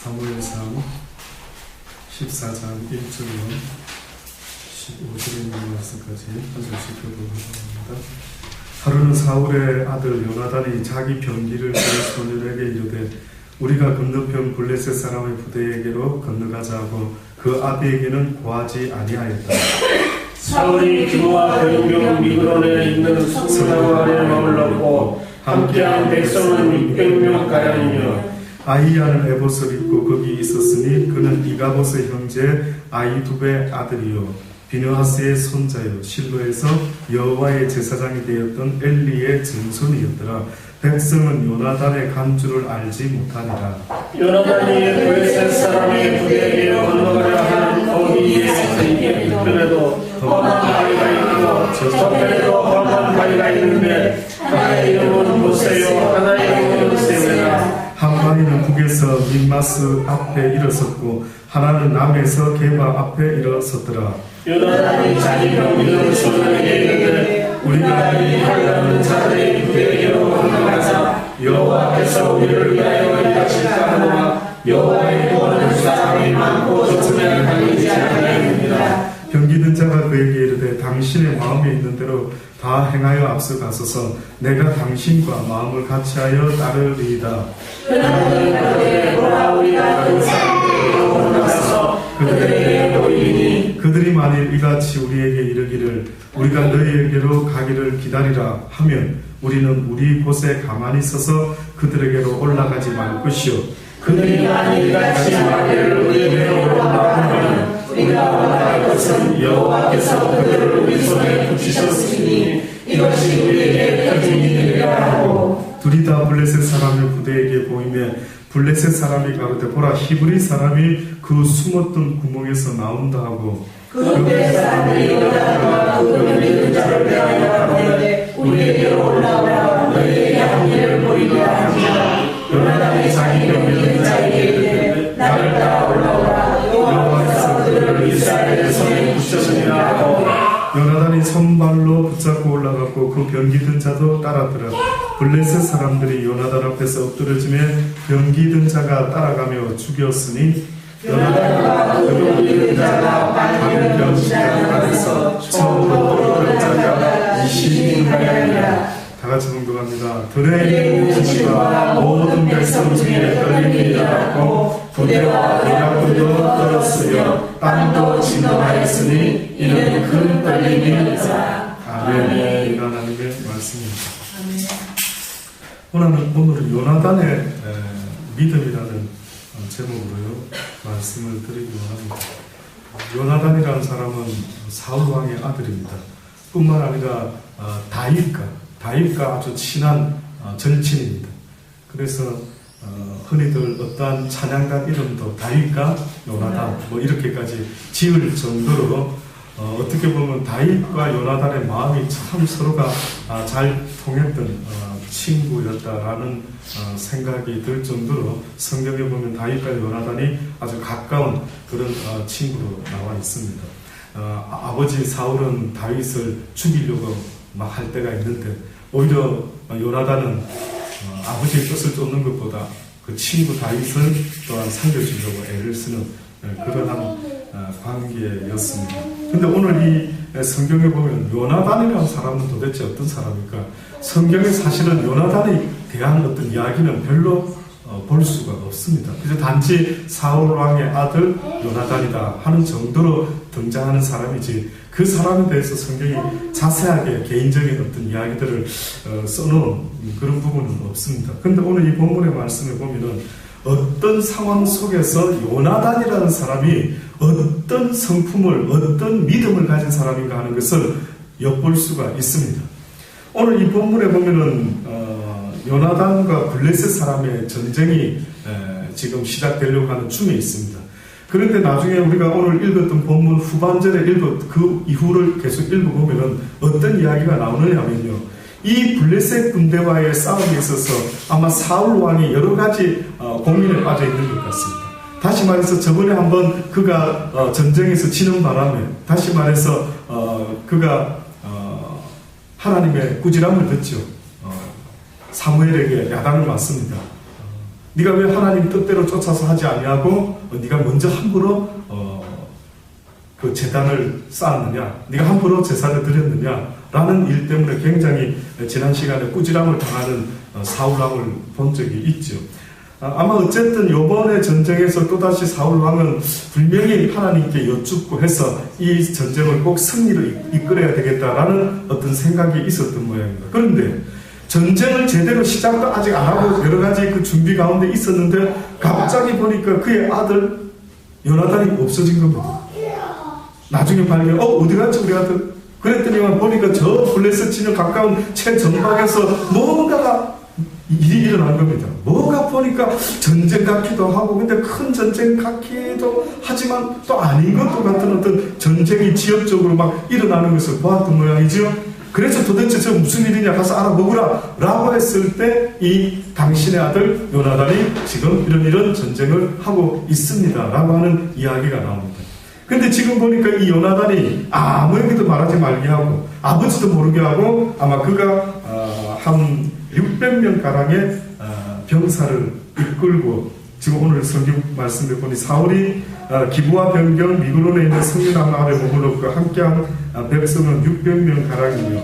사무엘상 14장 1절로 15절에 있는 말씀까지 한 절씩 읽어보겠습니다. 하루는 사울의 아들 요나단이 자기 병기를 그 소년에게 이르되 우리가 건너편 블레셋 사람의 부대에게로 건너가자 하고 그 아비에게는 고하지 아니하였다. 사울이 기브와 병경 미그론에 있는 성나무 아래 머물렀고 함께한 백성은 600명 가량이며 아히야는 에봇을 입고 거기 있었으니 그는 이가봇의 형제 아히두베 아들이요 비느하스의 손자요 실로에서 여호와의 제사장이 되었던 엘리의 증손이었더라. 백성은 요나단의 간 줄을 알지 못하니라. 요나단이 블레셋 사람의 부대에게 건너가려 하는 거기에서 이편에도 험한 바위가 있고 저편에도 험한 바위가 있는데 하나의 이름은 모세요 하나의 이름은 세메라. 한 바위는 북에서 민마스 앞에 일어섰고 하나는 남에서 게바 앞에 일어섰더라. 요나단이 자기 병기를 소년에게 이르되 우리가 이 하려는 자들의 부대에게로 건너가자 여호와께서 우리를 위하여 일하실까 하노라. 여호와의 구원을 사람이 많고 좁으면 당기지 아니하느니라. 병기든 자가 그에게 이르되 당신의 마음에 있는 대로 다 행하여 앞서가소서. 내가 당신과 마음을 같이하여 따르리이다. 요나단이 그들에게 보라 우리가 그 사람들에게로 건너가서 그들에게 보이니 그들이 만일 이같이 우리에게 이르기를 우리가 너희에게로 가기를 기다리라 하면 우리는 우리 곳에 가만히 서서 그들에게로 올라가지 말 것이요. 그들이 만일 이같이 말기를 우리에게로 올라가면 우리가 올라갈 것은 여호와께서 그들을 우리 손에 붙이셨으니 이것이 우리에게 표징이 되리라 하고. 둘이 다 블레셋 사람의 부대에게 보이며 블레셋 사람이 가로되 보라 히브리 사람이 그 숨었던 구멍에서 나온다 하고 그 부대 사람들이 요나단과 그 병기든 자를 대하여 가로되 우리에게로 올라오라 너희에게 한 일을 보이리라 하니라. 요나단이 자기 병기든 자에게 이르되 나를 따라 올라오라 여호와께서 그들을 이스라엘의 손에 붙이셨느니라 하고. 요나단이 손발로 붙잡고 올라갔고 그 병기든 자도 따랐더라. 블레셋 사람들이 요나단 앞에서 엎드려지며 병기든 자가 따라가며 죽였으니 요나단과 그 병기든 자가 빨리 병시장 안에서 처음으로 엎드린 자가 20인가량이라. 다같이 봉독합니다. 들의 문신과 모든 백성 중에 떨림이 일어났고 부대와 대각부도 떨었으며 땅도 진동하였으니 이는 큰 떨림이니라. 아멘. 이런 하나님의 말씀입니다. 오늘은 요나단의 믿음이라는 제목으로요 말씀을 드리기 원합니다. 요나단이라는 사람은 사울 왕의 아들입니다. 뿐만 아니라 다윗과 아주 친한 절친입니다. 그래서 흔히들 어떠한 찬양가 이름도 다윗과 요나단 이렇게까지 지을 정도로 어떻게 보면 다윗과 요나단의 마음이 참 서로가 잘 통했던 친구였다라는 생각이 들 정도로 성경에 보면 다윗과 요나단이 아주 가까운 그런 친구로 나와 있습니다. 아버지 사울은 다윗을 죽이려고 막 할 때가 있는데 오히려 요나단은 아버지의 뜻을 쫓는 것보다 그 친구 다윗을 또한 살려주려고 애를 쓰는 그러한 관계였습니다. 근데 오늘 이 성경에 보면 요나단이라는 사람은 도대체 어떤 사람일까? 성경에 사실은 요나단에 대한 어떤 이야기는 별로 볼 수가 없습니다. 그래서 단지 사울 왕의 아들 요나단이다 하는 정도로 등장하는 사람이지 그 사람에 대해서 성경이 자세하게 개인적인 어떤 이야기들을 써놓은 그런 부분은 없습니다. 그런데 오늘 이 본문의 말씀에 보면은 어떤 상황 속에서 요나단이라는 사람이 어떤 성품을 어떤 믿음을 가진 사람인가 하는 것을 엿볼 수가 있습니다. 오늘 이 본문에 보면은 요나단과 블레셋 사람의 전쟁이 지금 시작되려고 하는 중에 있습니다. 그런데 나중에 우리가 오늘 읽었던 본문 후반절에 그 이후를 계속 읽어보면 어떤 이야기가 나오느냐 하면요. 이 블레셋 군대와의 싸움에 있어서 아마 사울 왕이 여러 가지 고민에 빠져 있는 것 같습니다. 다시 말해서 저번에 한번 그가 전쟁에서 지는 바람에 다시 말해서 그가 하나님의 꾸지람을 듣죠. 사무엘에게 야단을 맞습니다. 네가 왜 하나님 뜻대로 쫓아서 하지 아니하고 네가 먼저 함부로 그 제단을 쌓았느냐, 네가 함부로 제사를 드렸느냐라는 일 때문에 굉장히 지난 시간에 꾸지람을 당하는 사울 왕을 본 적이 있죠. 아마 어쨌든 이번에 전쟁에서 또다시 사울 왕은 분명히 하나님께 여쭙고 해서 이 전쟁을 꼭 승리로 이끌어야 되겠다라는 어떤 생각이 있었던 모양입니다. 그런데 전쟁을 제대로 시작도 아직 안 하고 여러 가지 그 준비 가운데 있었는데 갑자기 보니까 그의 아들 요나단이 없어진 겁니다. 나중에 발견, 어디 갔지 우리 아들? 그랬더니만 보니까 저 블레셋 진영 가까운 최전방에서 뭔가가 일이 일어난 겁니다. 뭐가 보니까 전쟁 같기도 하고, 근데 큰 전쟁 같기도 하지만 또 아닌 것도 같은 어떤 전쟁이 지역적으로 막 일어나는 것을 보았던 모양이죠. 그래서 도대체 저 무슨 일이냐 가서 알아보거라 라고 했을 때 이 당신의 아들 요나단이 지금 이런 전쟁을 하고 있습니다 라고 하는 이야기가 나옵니다. 근데 지금 보니까 이 요나단이 아무에게도 말하지 말게 하고 아버지도 모르게 하고 아마 그가 한 600명 가량의 병사를 이끌고 지금 오늘 성경 말씀을 보니 사울이 기브와 변경 미그론에 있는 성리나무 아래 머물렀고 함께한 백성은 600명 가량이며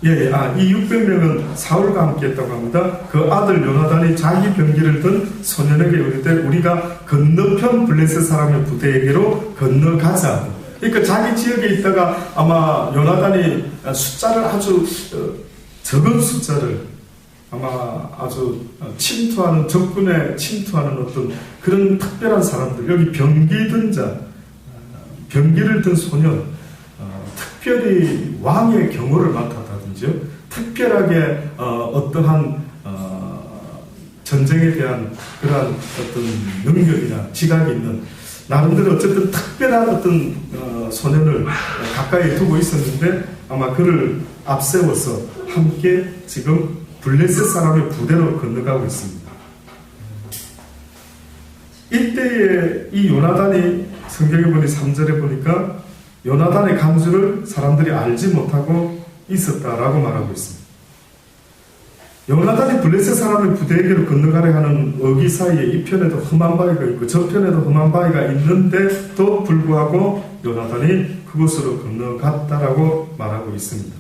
이 600명은 사울과 함께 했다고 합니다. 그 아들 요나단이 자기 병기를 든 소년에게 이르되 우리가 건너편 블레셋 사람의 부대에게로 건너가자. 그러니까 자기 지역에 있다가 아마 요나단이 숫자를 아주 적은 숫자를 아마 아주 침투하는 적군에 침투하는 어떤 그런 특별한 사람들, 여기 병기 든 자, 병기를 든 소년, 특별히 왕의 경호를 맡았다든지요, 특별하게 어떠한 전쟁에 대한 그러한 어떤 능력이나 지각이 있는 나름대로 어쨌든 특별한 어떤 소년을 가까이 두고 있었는데 아마 그를 앞세워서 함께 지금 블레셋 사람의 부대로 건너가고 있습니다. 이때에 이 요나단이 성경에 보니 3절에 보니까 요나단의 간주를 사람들이 알지 못하고 있었다라고 말하고 있습니다. 요나단이 블레셋 사람의 부대에게로 건너가려 하는 어기 사이에 이 편에도 험한 바위가 있고 저 편에도 험한 바위가 있는데도 불구하고 요나단이 그곳으로 건너갔다라고 말하고 있습니다.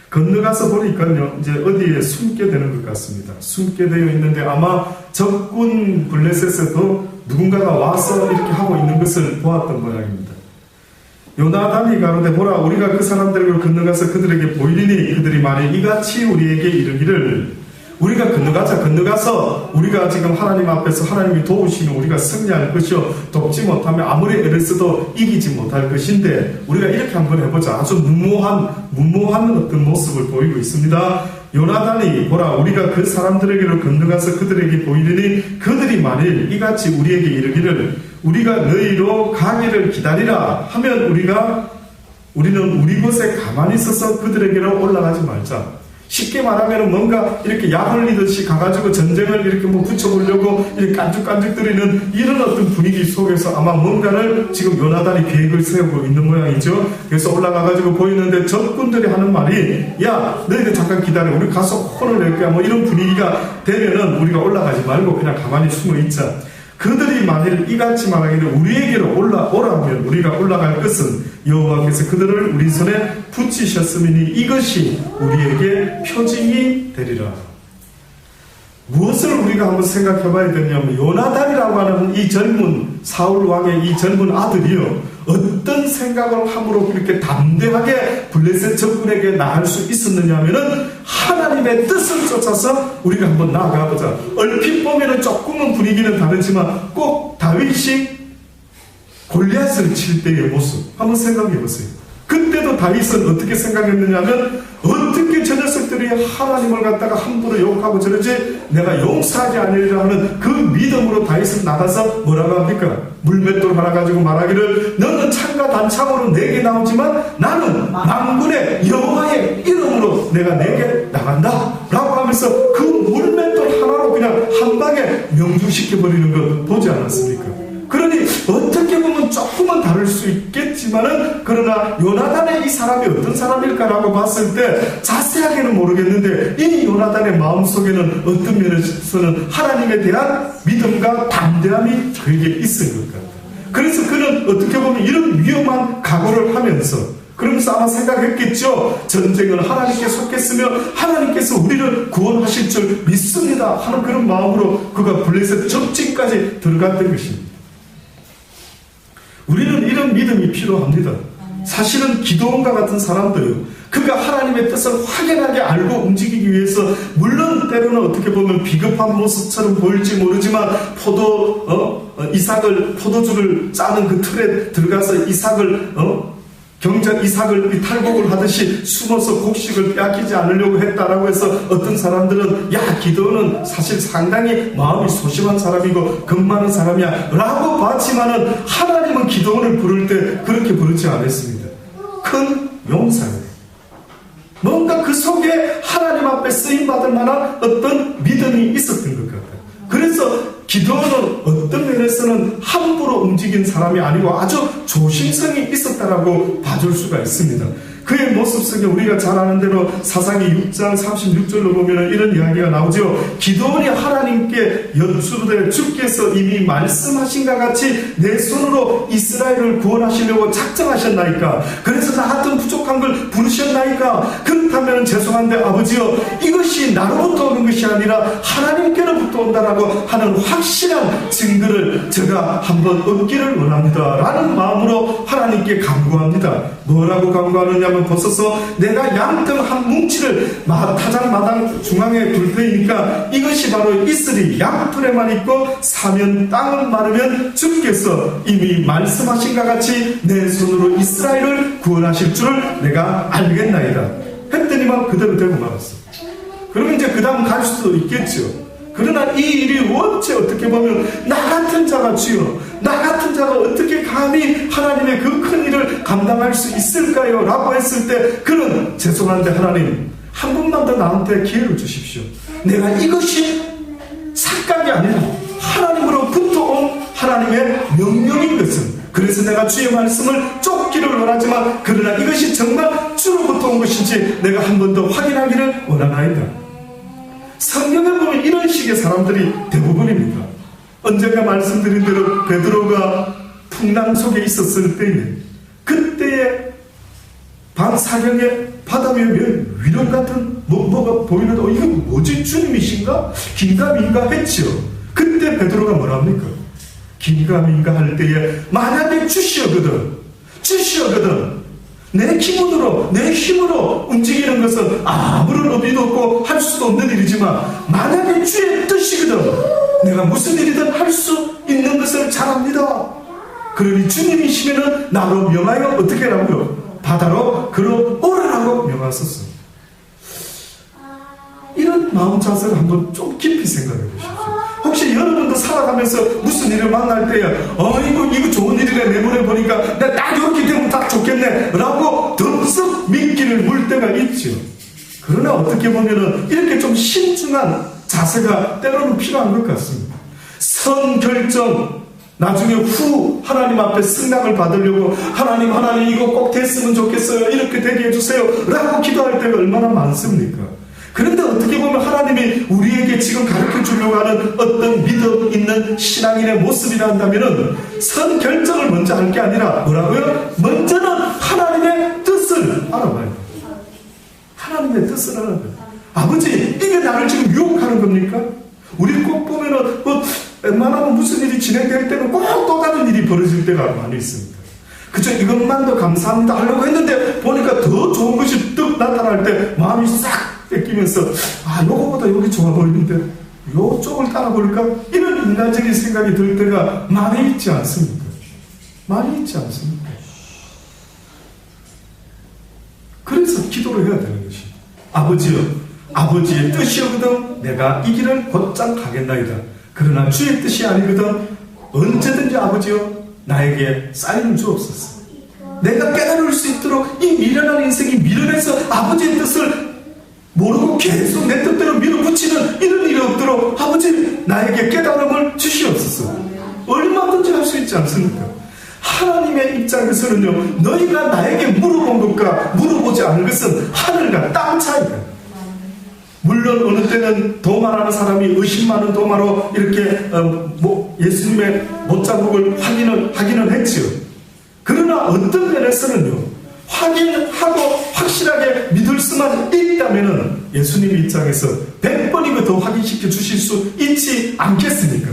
건너가서 보니까요, 이제 어디에 숨게 되는 것 같습니다. 숨게 되어 있는데 아마 적군 블레셋에도 누군가가 와서 이렇게 하고 있는 것을 보았던 모양입니다. 요나단이 가로되 보라 우리가 그 사람들에게 건너가서 그들에게 보이리니 그들이 말해 이같이 우리에게 이르기를 우리가 건너가서 우리가 지금 하나님 앞에서 하나님이 도우시면 우리가 승리할 것이요 돕지 못하면 아무리 애를 써도 이기지 못할 것인데 우리가 이렇게 한번 해보자. 아주 무모한 어떤 모습을 보이고 있습니다. 요나단이 보라 우리가 그 사람들에게로 건너가서 그들에게 보이리니 그들이 만일 이같이 우리에게 이르기를 우리가 너희로 가기를 기다리라 하면 우리는 우리 곳에 가만히 있어서 그들에게로 올라가지 말자. 쉽게 말하면 뭔가 이렇게 약 흘리듯이 가가지고 전쟁을 이렇게 붙여보려고 이렇게 깐죽깐죽거리는 이런 어떤 분위기 속에서 아마 뭔가를 지금 요나단이 계획을 세우고 있는 모양이죠. 그래서 올라가가지고 보이는데 적군들이 하는 말이 야 너희들 잠깐 기다려 우리 가서 혼을 낼거야 뭐 이런 분위기가 되면은 우리가 올라가지 말고 그냥 가만히 숨어 있자. 그들이 만일 이같이 말하기를 우리에게로 오라면 우리가 올라갈 것은 여호와께서 그들을 우리 손에 붙이셨으니 이것이 우리에게 표징이 되리라. 무엇을 우리가 한번 생각해 봐야 되냐면 요나단이라고 하는 이 젊은 사울 왕의 이 젊은 아들이요 어떤 생각을 함으로 이렇게 담대하게 블레셋 적군에게 나갈 수 있었느냐 하면은 하나님의 뜻을 쫓아서 우리가 한번 나아가 보자. 얼핏 보면은 조금은 분위기는 다르지만 꼭 다윗이 골리앗을 칠 때의 모습 한번 생각해 보세요. 그때도 다윗은 어떻게 생각했느냐 하면 어떻게 저 녀석들이 하나님을 갖다가 함부로 욕하고 저러지 내가 용서하지 않으리라 하는 그 믿음으로 다윗은 나가서 뭐라고 합니까? 물맷돌 하나 가지고 말하기를 너는 창과 단창으로 내게 나오지만 나는 만군의 여호와의 이름으로 내가 내게 나간다 라고 하면서 그 물맷돌 하나로 그냥 한 방에 명중시켜버리는 것 보지 않았습니까? 그러니 어떻게 보면 조금은 다를 수 있겠지만은, 그러나 요나단의 이 사람이 어떤 사람일까라고 봤을 때 자세하게는 모르겠는데, 이 요나단의 마음속에는 어떤 면에서는 하나님에 대한 믿음과 담대함이 그에게 있은 것 같아요. 그래서 그는 어떻게 보면 이런 위험한 각오를 하면서, 그러면서 아마 생각했겠죠. 전쟁은 하나님께 속했으며 하나님께서 우리를 구원하실 줄 믿습니다 하는 그런 마음으로 그가 블레셋 적지까지 들어갔던 것입니다. 우리는 이런 믿음이 필요합니다. 사실은 기도원과 같은 사람들, 그가 하나님의 뜻을 확연하게 알고 움직이기 위해서, 물론 때로는 어떻게 보면 비겁한 모습처럼 보일지 모르지만 이삭을, 포도주를 짜는 그 틀에 들어가서 이삭을 경작 이삭을 탈곡을 하듯이 숨어서 곡식을 빼앗기지 않으려고 했다라고 해서 어떤 사람들은, 야, 기도는 사실 상당히 마음이 소심한 사람이고 겁 많은 사람이야 라고 봤지만은, 하나님은 기도원을 부를 때 그렇게 부르지 않았습니다. 큰 용사예요. 뭔가 그 속에 하나님 앞에 쓰임받을 만한 어떤 믿음이 있었던 것 같아요. 그래서 기도는 어떤 면에서는 함부로 움직인 사람이 아니고 아주 조심성이 있었다라고 봐줄 수가 있습니다. 그의 모습 속에 우리가 잘 아는 대로 사사기 6장 36절로 보면 이런 이야기가 나오죠. 기도원이 하나님께 여쭈르되 주께서 이미 말씀하신가 같이 내 손으로 이스라엘을 구원하시려고 작정하셨나이까? 그래서 나 같은 부족한 걸 부르셨나이까? 그렇다면 죄송한데 아버지여, 이것이 나로부터 오는 것이 아니라 하나님께로부터 온다라고 하는 확실한 증거를 제가 한번 얻기를 원합니다 라는 마음으로 하나님께 간구합니다. 뭐라고 간구하느냐면, 벗어서 내가 양털 한 뭉치를 타작 마당 중앙에 둘 테니까 이것이 바로 있으리 양털에만 있고 사면 땅을 마르면 주께서 이미 말씀하신가 같이 내 손으로 이스라엘을 구원하실 줄을 내가 알겠나이다 했더니만 그대로 되고 말았어. 그러면 이제 그 다음 갈 수도 있겠죠. 그러나 이 일이 원체 어떻게 보면 나 같은 자가 주여, 나 같은 자가 어떻게 감히 하나님의 그 큰 일을 감당할 수 있을까요? 라고 했을 때 그는 죄송한데 하나님, 한 번만 더 나한테 기회를 주십시오. 내가 이것이 착각이 아니라 하나님으로부터 온 하나님의 명령인 것은, 그래서 내가 주의 말씀을 쫓기를 원하지만 그러나 이것이 정말 주로부터 온 것인지 내가 한 번 더 확인하기를 원하나이다. 성경에 보면 이런 식의 사람들이 대부분입니다. 언젠가 말씀드린 대로 베드로가 풍랑 속에 있었을 때에, 그때의 밤사경에 바다 위에 위령 같은 뭐가 보이는데 이거 뭐지? 주님이신가? 긴가민가 했죠. 그때 베드로가 뭐랍니까? 긴가민가 할 때에 만약에 주시어거든 내 기분으로, 내 힘으로 움직이는 것은 아무런 의미도 없고 할 수도 없는 일이지만, 만약에 주의 뜻이거든 내가 무슨 일이든 할 수 있는 것을 잘 압니다. 그러니 주님이시면은 나로 명하여 어떻게 하라고요? 바다로 걸어오라고 명하셨어. 이런 마음 자세를 한번 좀 깊이 생각해 보십시오. 혹시 여러분도 살아가면서 무슨 일을 만날 때에 이거 좋은 일이네, 내보내 보니까 내가 딱 이렇게 되면 딱 좋겠네 라고 덥석 미끼를 물 때가 있죠. 그러나 어떻게 보면은 이렇게 좀 신중한 자세가 때로는 필요한 것 같습니다. 선 결정, 나중에 하나님 앞에 승낙을 받으려고 하나님 이거 꼭 됐으면 좋겠어요, 이렇게 되게 해주세요 라고 기도할 때가 얼마나 많습니까? 그런데 어떻게 보면 하나님이 우리에게 지금 가르쳐 주려고 하는 어떤 믿음 있는 신앙인의 모습이라 한다면은 선 결정을 먼저 할 게 아니라 뭐라고요? 먼저는 하나님의 뜻을 알아봐야 돼요. 하나님의 뜻을 알아봐야 돼요. 아버지, 이게 나를 지금 유혹하는 겁니까? 우리 꼭 보면은 웬만하면 무슨 일이 진행될 때는 꼭 또 다른 일이 벌어질 때가 많이 있습니다. 그저 이것만 더 감사합니다 하려고 했는데 보니까 더 좋은 것이 뚝 나타날 때 마음이 싹 뺏기면서 요거보다 여기 좋아 보이는데 요쪽을 따라볼까? 이런 인간적인 생각이 들 때가 많이 있지 않습니까? 많이 있지 않습니까? 그래서 기도를 해야 되는 것입니다. 아버지여, 아버지의 뜻이거든 내가 이 길을 곧장 가겠나이다. 그러나 주의 뜻이 아니거든 언제든지 아버지여 나에게 사인을 주옵소서. 내가 깨달을 수 있도록 이 미련한 인생이 미련해서 아버지의 뜻을 모르고 계속 내 뜻대로 밀어붙이는 이런 일이 없도록 아버지 나에게 깨달음을 주시옵소서. 얼마든지 할 수 있지 있지 않습니까? 하나님의 입장에서는요, 너희가 나에게 물어본 것과 물어보지 않은 것은 하늘과 땅 차이다. 물론 어느 때는 도마라는 사람이 의심 많은 도마로 이렇게 예수님의 못자국을 하기는 했지요. 그러나 어떤 면에서는요, 확인하고 확실하게 믿을 수만 있다면 예수님 입장에서 100번이고 더 확인시켜 주실 수 있지 않겠습니까?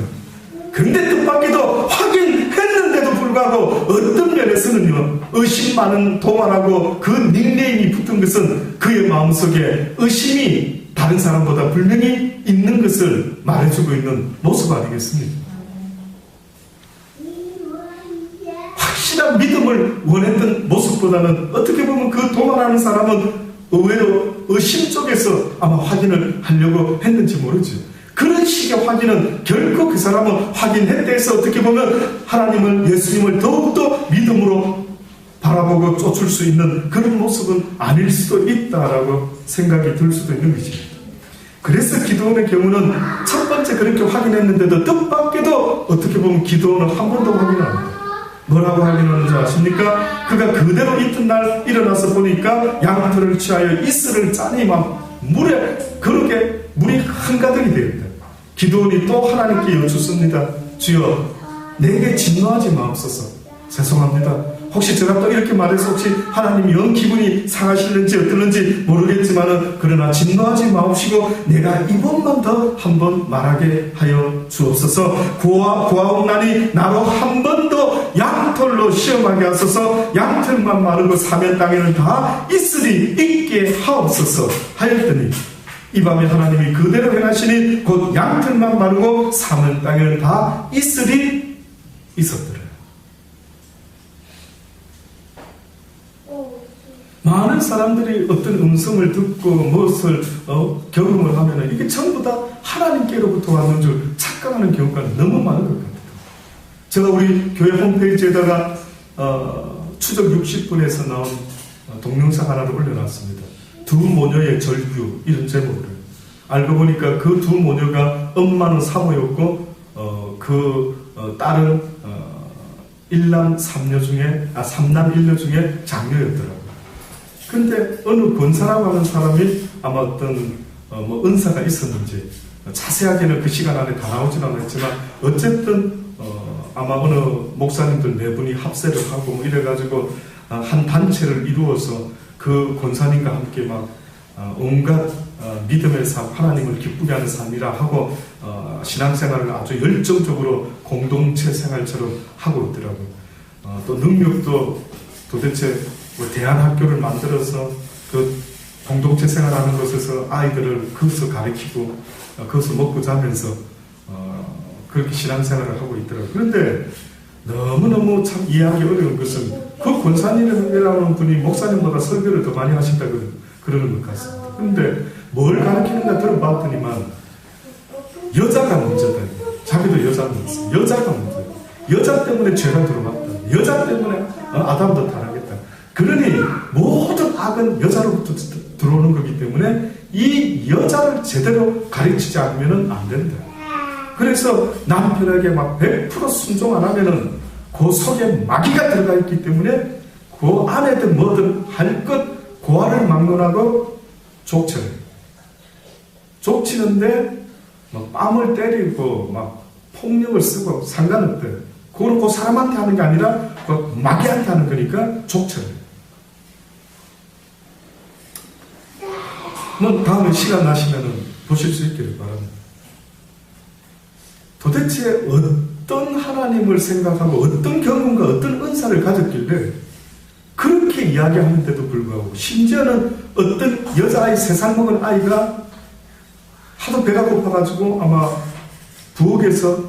근데 뜻밖에도 확인했는데도 불구하고 어떤 면에서는요, 의심 많은 도마라고 그 닉네임이 붙은 것은 그의 마음속에 의심이 다른 사람보다 분명히 있는 것을 말해주고 있는 모습 아니겠습니까? 확실한 믿음을 원했던 모습보다는 어떻게 보면 그 도마라는 사람은 의외로 의심 쪽에서 아마 확인을 하려고 했는지 모르죠. 그런 식의 확인은 결코 그 사람은 확인했다 해서 어떻게 보면 하나님을, 예수님을 더욱더 믿음으로 바라보고 쫓을 수 있는 그런 모습은 아닐 수도 있다라고 생각이 들 수도 있는 것입니다. 그래서 기드온의 경우는 첫 번째 그렇게 확인했는데도 뜻밖에도 어떻게 보면 기드온은 한 번도 확인 안 합니다. 뭐라고 확인하는지 아십니까? 그가 그대로 이튿날 일어나서 보니까 양털을 취하여 이슬을 짜니 막 그렇게 물이 한가득이 되었다. 기드온이 또 하나님께 여쭙습니다. 주여, 내게 진노하지 마옵소서. 죄송합니다. 혹시 제가 또 이렇게 말해서 혹시 하나님이 영 기분이 상하실는지 어떨는지 모르겠지만은, 그러나 진노하지 마옵시고 내가 이번만 더 한 번 말하게 하여 주옵소서. 구하옵나니 나로 한 번 더 양털로 시험하게 하소서. 양털만 마르고 사면 땅에는 다 이슬이 있게 하옵소서 하였더니, 이 밤에 하나님이 그대로 행하시니 곧 양털만 마르고 사면 땅에는 다 이슬이 있었더라. 많은 사람들이 어떤 음성을 듣고 무엇을 경험을 하면 이게 전부 다 하나님께로부터 왔는 줄 착각하는 경우가 너무 많은 것 같아요. 제가 우리 교회 홈페이지에다가 추적 60분에서 나온 동영상 하나를 올려놨습니다. 두 모녀의 절규, 이런 제목으로. 알고 보니까 그 두 모녀가 엄마는 사모였고 딸은 삼남 1녀 중에 장녀였더라고요. 근데 어느 권사라고 하는 사람이 아마 어떤 은사가 있었는지 자세하게는 그 시간 안에 다 나오진 않았지만, 어쨌든 아마 어느 목사님들 네 분이 합세를 하고 이래가지고 한 단체를 이루어서 그 권사님과 함께 막 온갖 믿음의 삶, 하나님을 기쁘게 하는 삶이라 하고 신앙생활을 아주 열정적으로 공동체 생활처럼 하고 있더라고요. 또 능력도 도대체 대안학교를 만들어서 그 공동체 생활하는 곳에서 아이들을 거기서 가르치고 거기서 먹고 자면서 그렇게 신앙생활을 하고 있더라고요. 그런데 너무너무 참 이해하기 어려운 것은 그 권사님이라는 분이 목사님보다 설교를 더 많이 하신다고 그러는 것 같습니다. 그런데 뭘 가르치는가 들어봤더니만 여자가 문제다. 자기도 여자면서 여자가 문제다. 여자 때문에 죄가 들어왔다. 여자 때문에 아담도 타락했다. 그러니 모든 악은 여자로부터 들어오는 거기 때문에 이 여자를 제대로 가르치지 않으면 안 된다. 그래서 남편에게 막 100% 순종 안 하면은 그 속에 마귀가 들어가 있기 때문에 그 안에든 뭐든 할 것 고아를 막론하고 족쳐요. 족치는데 막 뺨을 때리고 막 폭력을 쓰고 상관없대. 그거는 그 사람한테 하는 게 아니라 그 마귀한테 하는 거니까 족쳐요. 다음에 시간 나시면은 보실 수 있기를 바랍니다. 도대체 어떤 하나님을 생각하고 어떤 경험과 어떤 은사를 가졌길래 그렇게 이야기하는데도 불구하고, 심지어는 어떤 여자아이 3살 먹은 아이가 하도 배가 고파가지고 아마 부엌에서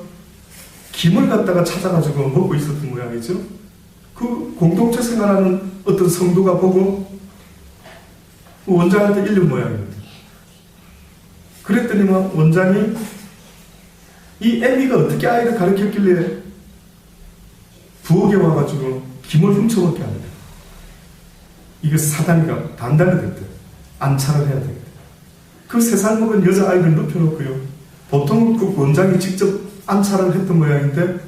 김을 갖다가 찾아가지고 먹고 있었던 모양이죠. 그 공동체 생활하는 어떤 성도가 보고 원장한테 일른 모양입니다. 그랬더니만 원장이 이 애미가 어떻게 아이를 가르쳤길래 부엌에 와가지고 김을 훔쳐먹게 합니다. 이게 사단이가 단단히 됐대. 안차를 해야 되겠다. 그 3살 먹은 여자아이를 눕혀놓고요. 보통 그 원장이 직접 안차를 했던 모양인데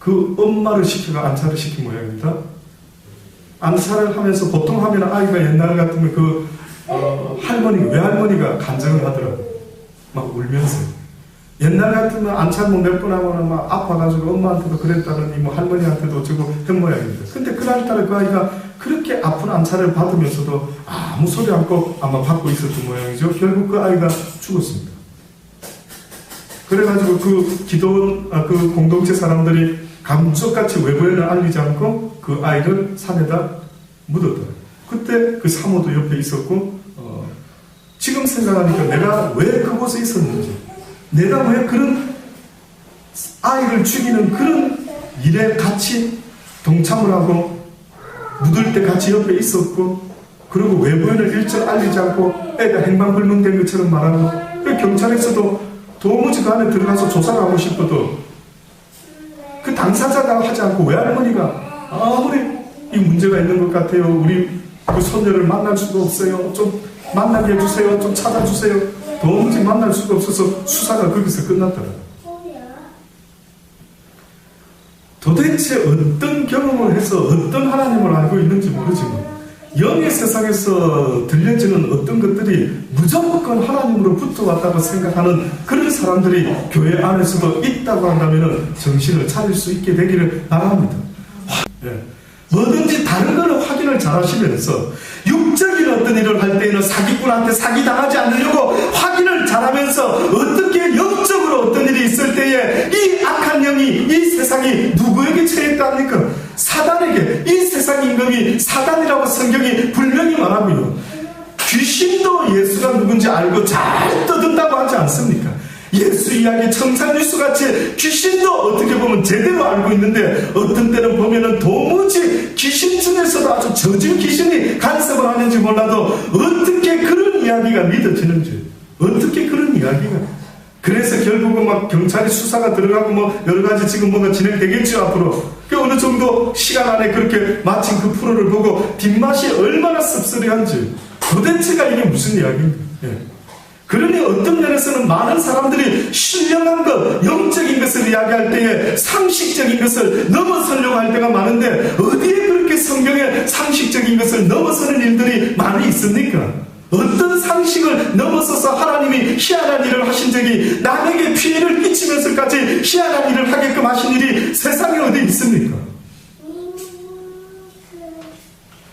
그 엄마를 시켜가 안차를 시킨 모양입니다. 안차를 하면서 보통 하면 아이가 옛날 같으면 그 외할머니가 간증을 하더라고요. 막 울면서. 옛날 같으면 안차 몇 번 하거나 막 아파가지고 엄마한테도 그랬다더니 뭐 할머니한테도 어쩌고 한 모양입니다. 근데 그날따라 그 아이가 그렇게 아픈 안차를 받으면서도 아무 소리 않고 아마 받고 있었던 모양이죠. 결국 그 아이가 죽었습니다. 그래가지고 그 기도원, 그 공동체 사람들이 감쪽같이 외부에는 알리지 않고 그 아이를 산에다 묻었더라고요. 그때 그 사모도 옆에 있었고, 지금 생각하니까 내가 왜 그곳에 있었는지, 내가 왜 그런 아이를 죽이는 그런 일에 같이 동참을 하고, 묻을 때 같이 옆에 있었고, 그리고 외부에는 일절 알리지 않고 애가 행방불명된 것처럼 말하고, 그 경찰에서도 도무지 그 안에 들어가서 조사를 하고 싶어도 그 당사자가 하지 않고 외할머니가 아무리 이 문제가 있는 것 같아요. 우리 그 손녀를 만날 수가 없어요. 좀 만나게 해주세요. 좀 찾아주세요. 도무지 만날 수가 없어서 수사가 거기서 끝났더라고요. 도대체 어떤 경험을 해서 어떤 하나님을 알고 있는지 모르지만 영의 세상에서 들려지는 어떤 것들이 무조건 하나님으로부터 왔다고 생각하는 그런 사람들이 교회 안에서도 있다고 한다면 정신을 차릴 수 있게 되기를 바랍니다. 뭐든지 다른 거는 확인을 잘 하시면서 육적인 어떤 일을 할 때에는 사기꾼한테 사기당하지 않으려고 확인을 잘하면서 어떻게 영적으로 어떤 일이 있을 때에 이 악한 영이 이 세상이 누구에게 처했답니까? 사단에게. 이 세상 임금이 사단이라고 성경이 분명히 말하고요. 귀신도 예수가 누군지 알고 잘 떠든다고 하지 않습니까? 예수 이야기 청산유수같이 귀신도 어떻게 보면 제대로 알고 있는데 어떤 때는 보면은 도무지 귀신 중에서도 아주 저질 귀신이 간섭을 하는지 몰라도 어떻게 그런 이야기가 믿어지는지, 어떻게 그런 이야기가. 그래서 결국은 막 경찰이 수사가 들어가고 뭐 여러 가지 지금 뭔가 진행되겠죠 앞으로. 그 어느 정도 시간 안에 그렇게 마친 그 프로를 보고 뒷맛이 얼마나 씁쓸해한지, 도대체가 이게 무슨 이야기인가. 그러니 어떤 면에서는 많은 사람들이 신령한 것, 영적인 것을 이야기할 때에 상식적인 것을 넘어서려고 할 때가 많은데 어디에 그렇게 성경에 상식적인 것을 넘어서는 일들이 많이 있습니까? 어떤 상식을 넘어서서 하나님이 희한한 일을 하신 적이, 남에게 피해를 끼치면서까지 희한한 일을 하게끔 하신 일이 세상에 어디 있습니까?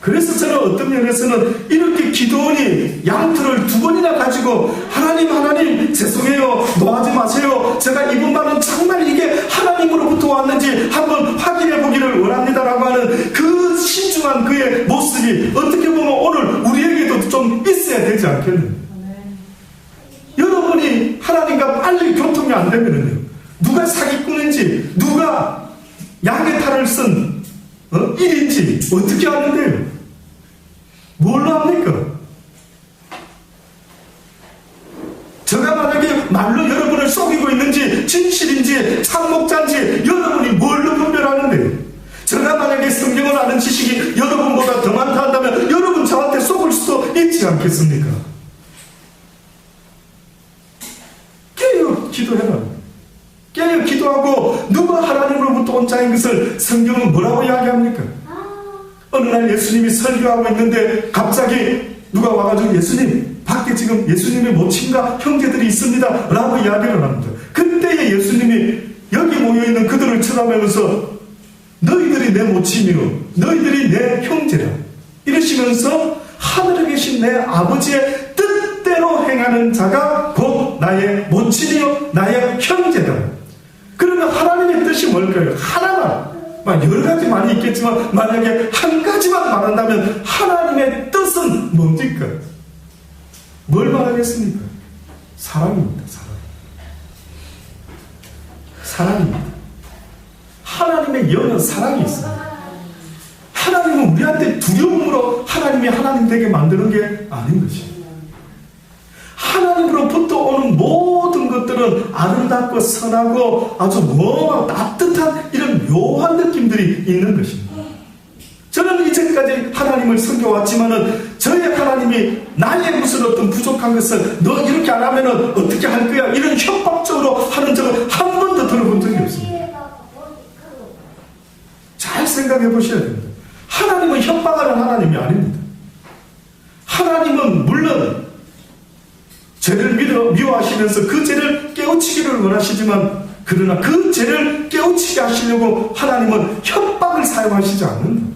그래서 저는 어떤 면에서는 이렇게 기도원이 양털을 2번이나 가지고 하나님 죄송해요, 놓아지 마세요, 제가 입은 바는 정말 이게 하나님으로부터 왔는지 한번 확인해 보기를 원합니다라고 하는 그 신중한 그의 모습이 어떻게 보면 오늘 우리에게도 좀 있어야 되지 않겠느냐. 여러분이 하나님과 빨리 교통이 안 되면은요, 누가 사기꾼인지 누가 양의 탈을 쓴 일인지 어떻게 아는데요? 뭘로 합니까? 제가 만약에 말로 여러분을 속이고 있는지 진실인지 참목자인지 여러분이 뭘로 분별하는데요? 제가 만약에 성경을 아는 지식이 여러분보다 더 많다 한다면 여러분 저한테 속을 수도 있지 않겠습니까? 깨어 기도해라. 깨어 기도하고 누가 하나님으로부터 온 자인 것을 성경은 뭐라고 이야기합니까? 어느 날 예수님이 설교하고 있는데 갑자기 누가 와가지고 예수님, 밖에 지금 예수님의 모친과 형제들이 있습니다 라고 이야기를 합니다. 그때에 예수님이 여기 모여있는 그들을 쳐다보면서 너희들이 내 모친이요 너희들이 내 형제라 이러시면서 하늘에 계신 내 아버지의 뜻대로 행하는 자가 곧 나의 모친이요 나의 형제다. 그러면 하나님의 뜻이 뭘까요? 하나만, 여러 가지 많이 있겠지만 만약에 한 가지만 말한다면 하나님의 뜻은 뭡니까? 뭘 말하겠습니까? 사랑입니다. 사랑입니다. 하나님의 영은 사랑이 있습니다. 하나님은 우리한테 두려움으로 하나님이 하나님 되게 만드는 게 아닌 것입니다. 하나님으로부터 오는 모든 것들은 아름답고 선하고 아주 따뜻한 이런 묘한 느낌들이 있는 것입니다. 저는 이제까지 하나님을 섬겨왔지만은 저희 하나님이 나의 무슨 어떤 부족한 것을 너 이렇게 안 하면은 어떻게 할 거야 이런 협박적으로 하는 적은 한 번도 들어본 적이 없습니다. 생각해 보셔야 됩니다. 하나님은 협박하는 하나님이 아닙니다. 하나님은 물론 죄를 미워하시면서 그 죄를 깨우치기를 원하시지만, 그러나 그 죄를 깨우치게 하시려고 하나님은 협박을 사용하시지 않는다.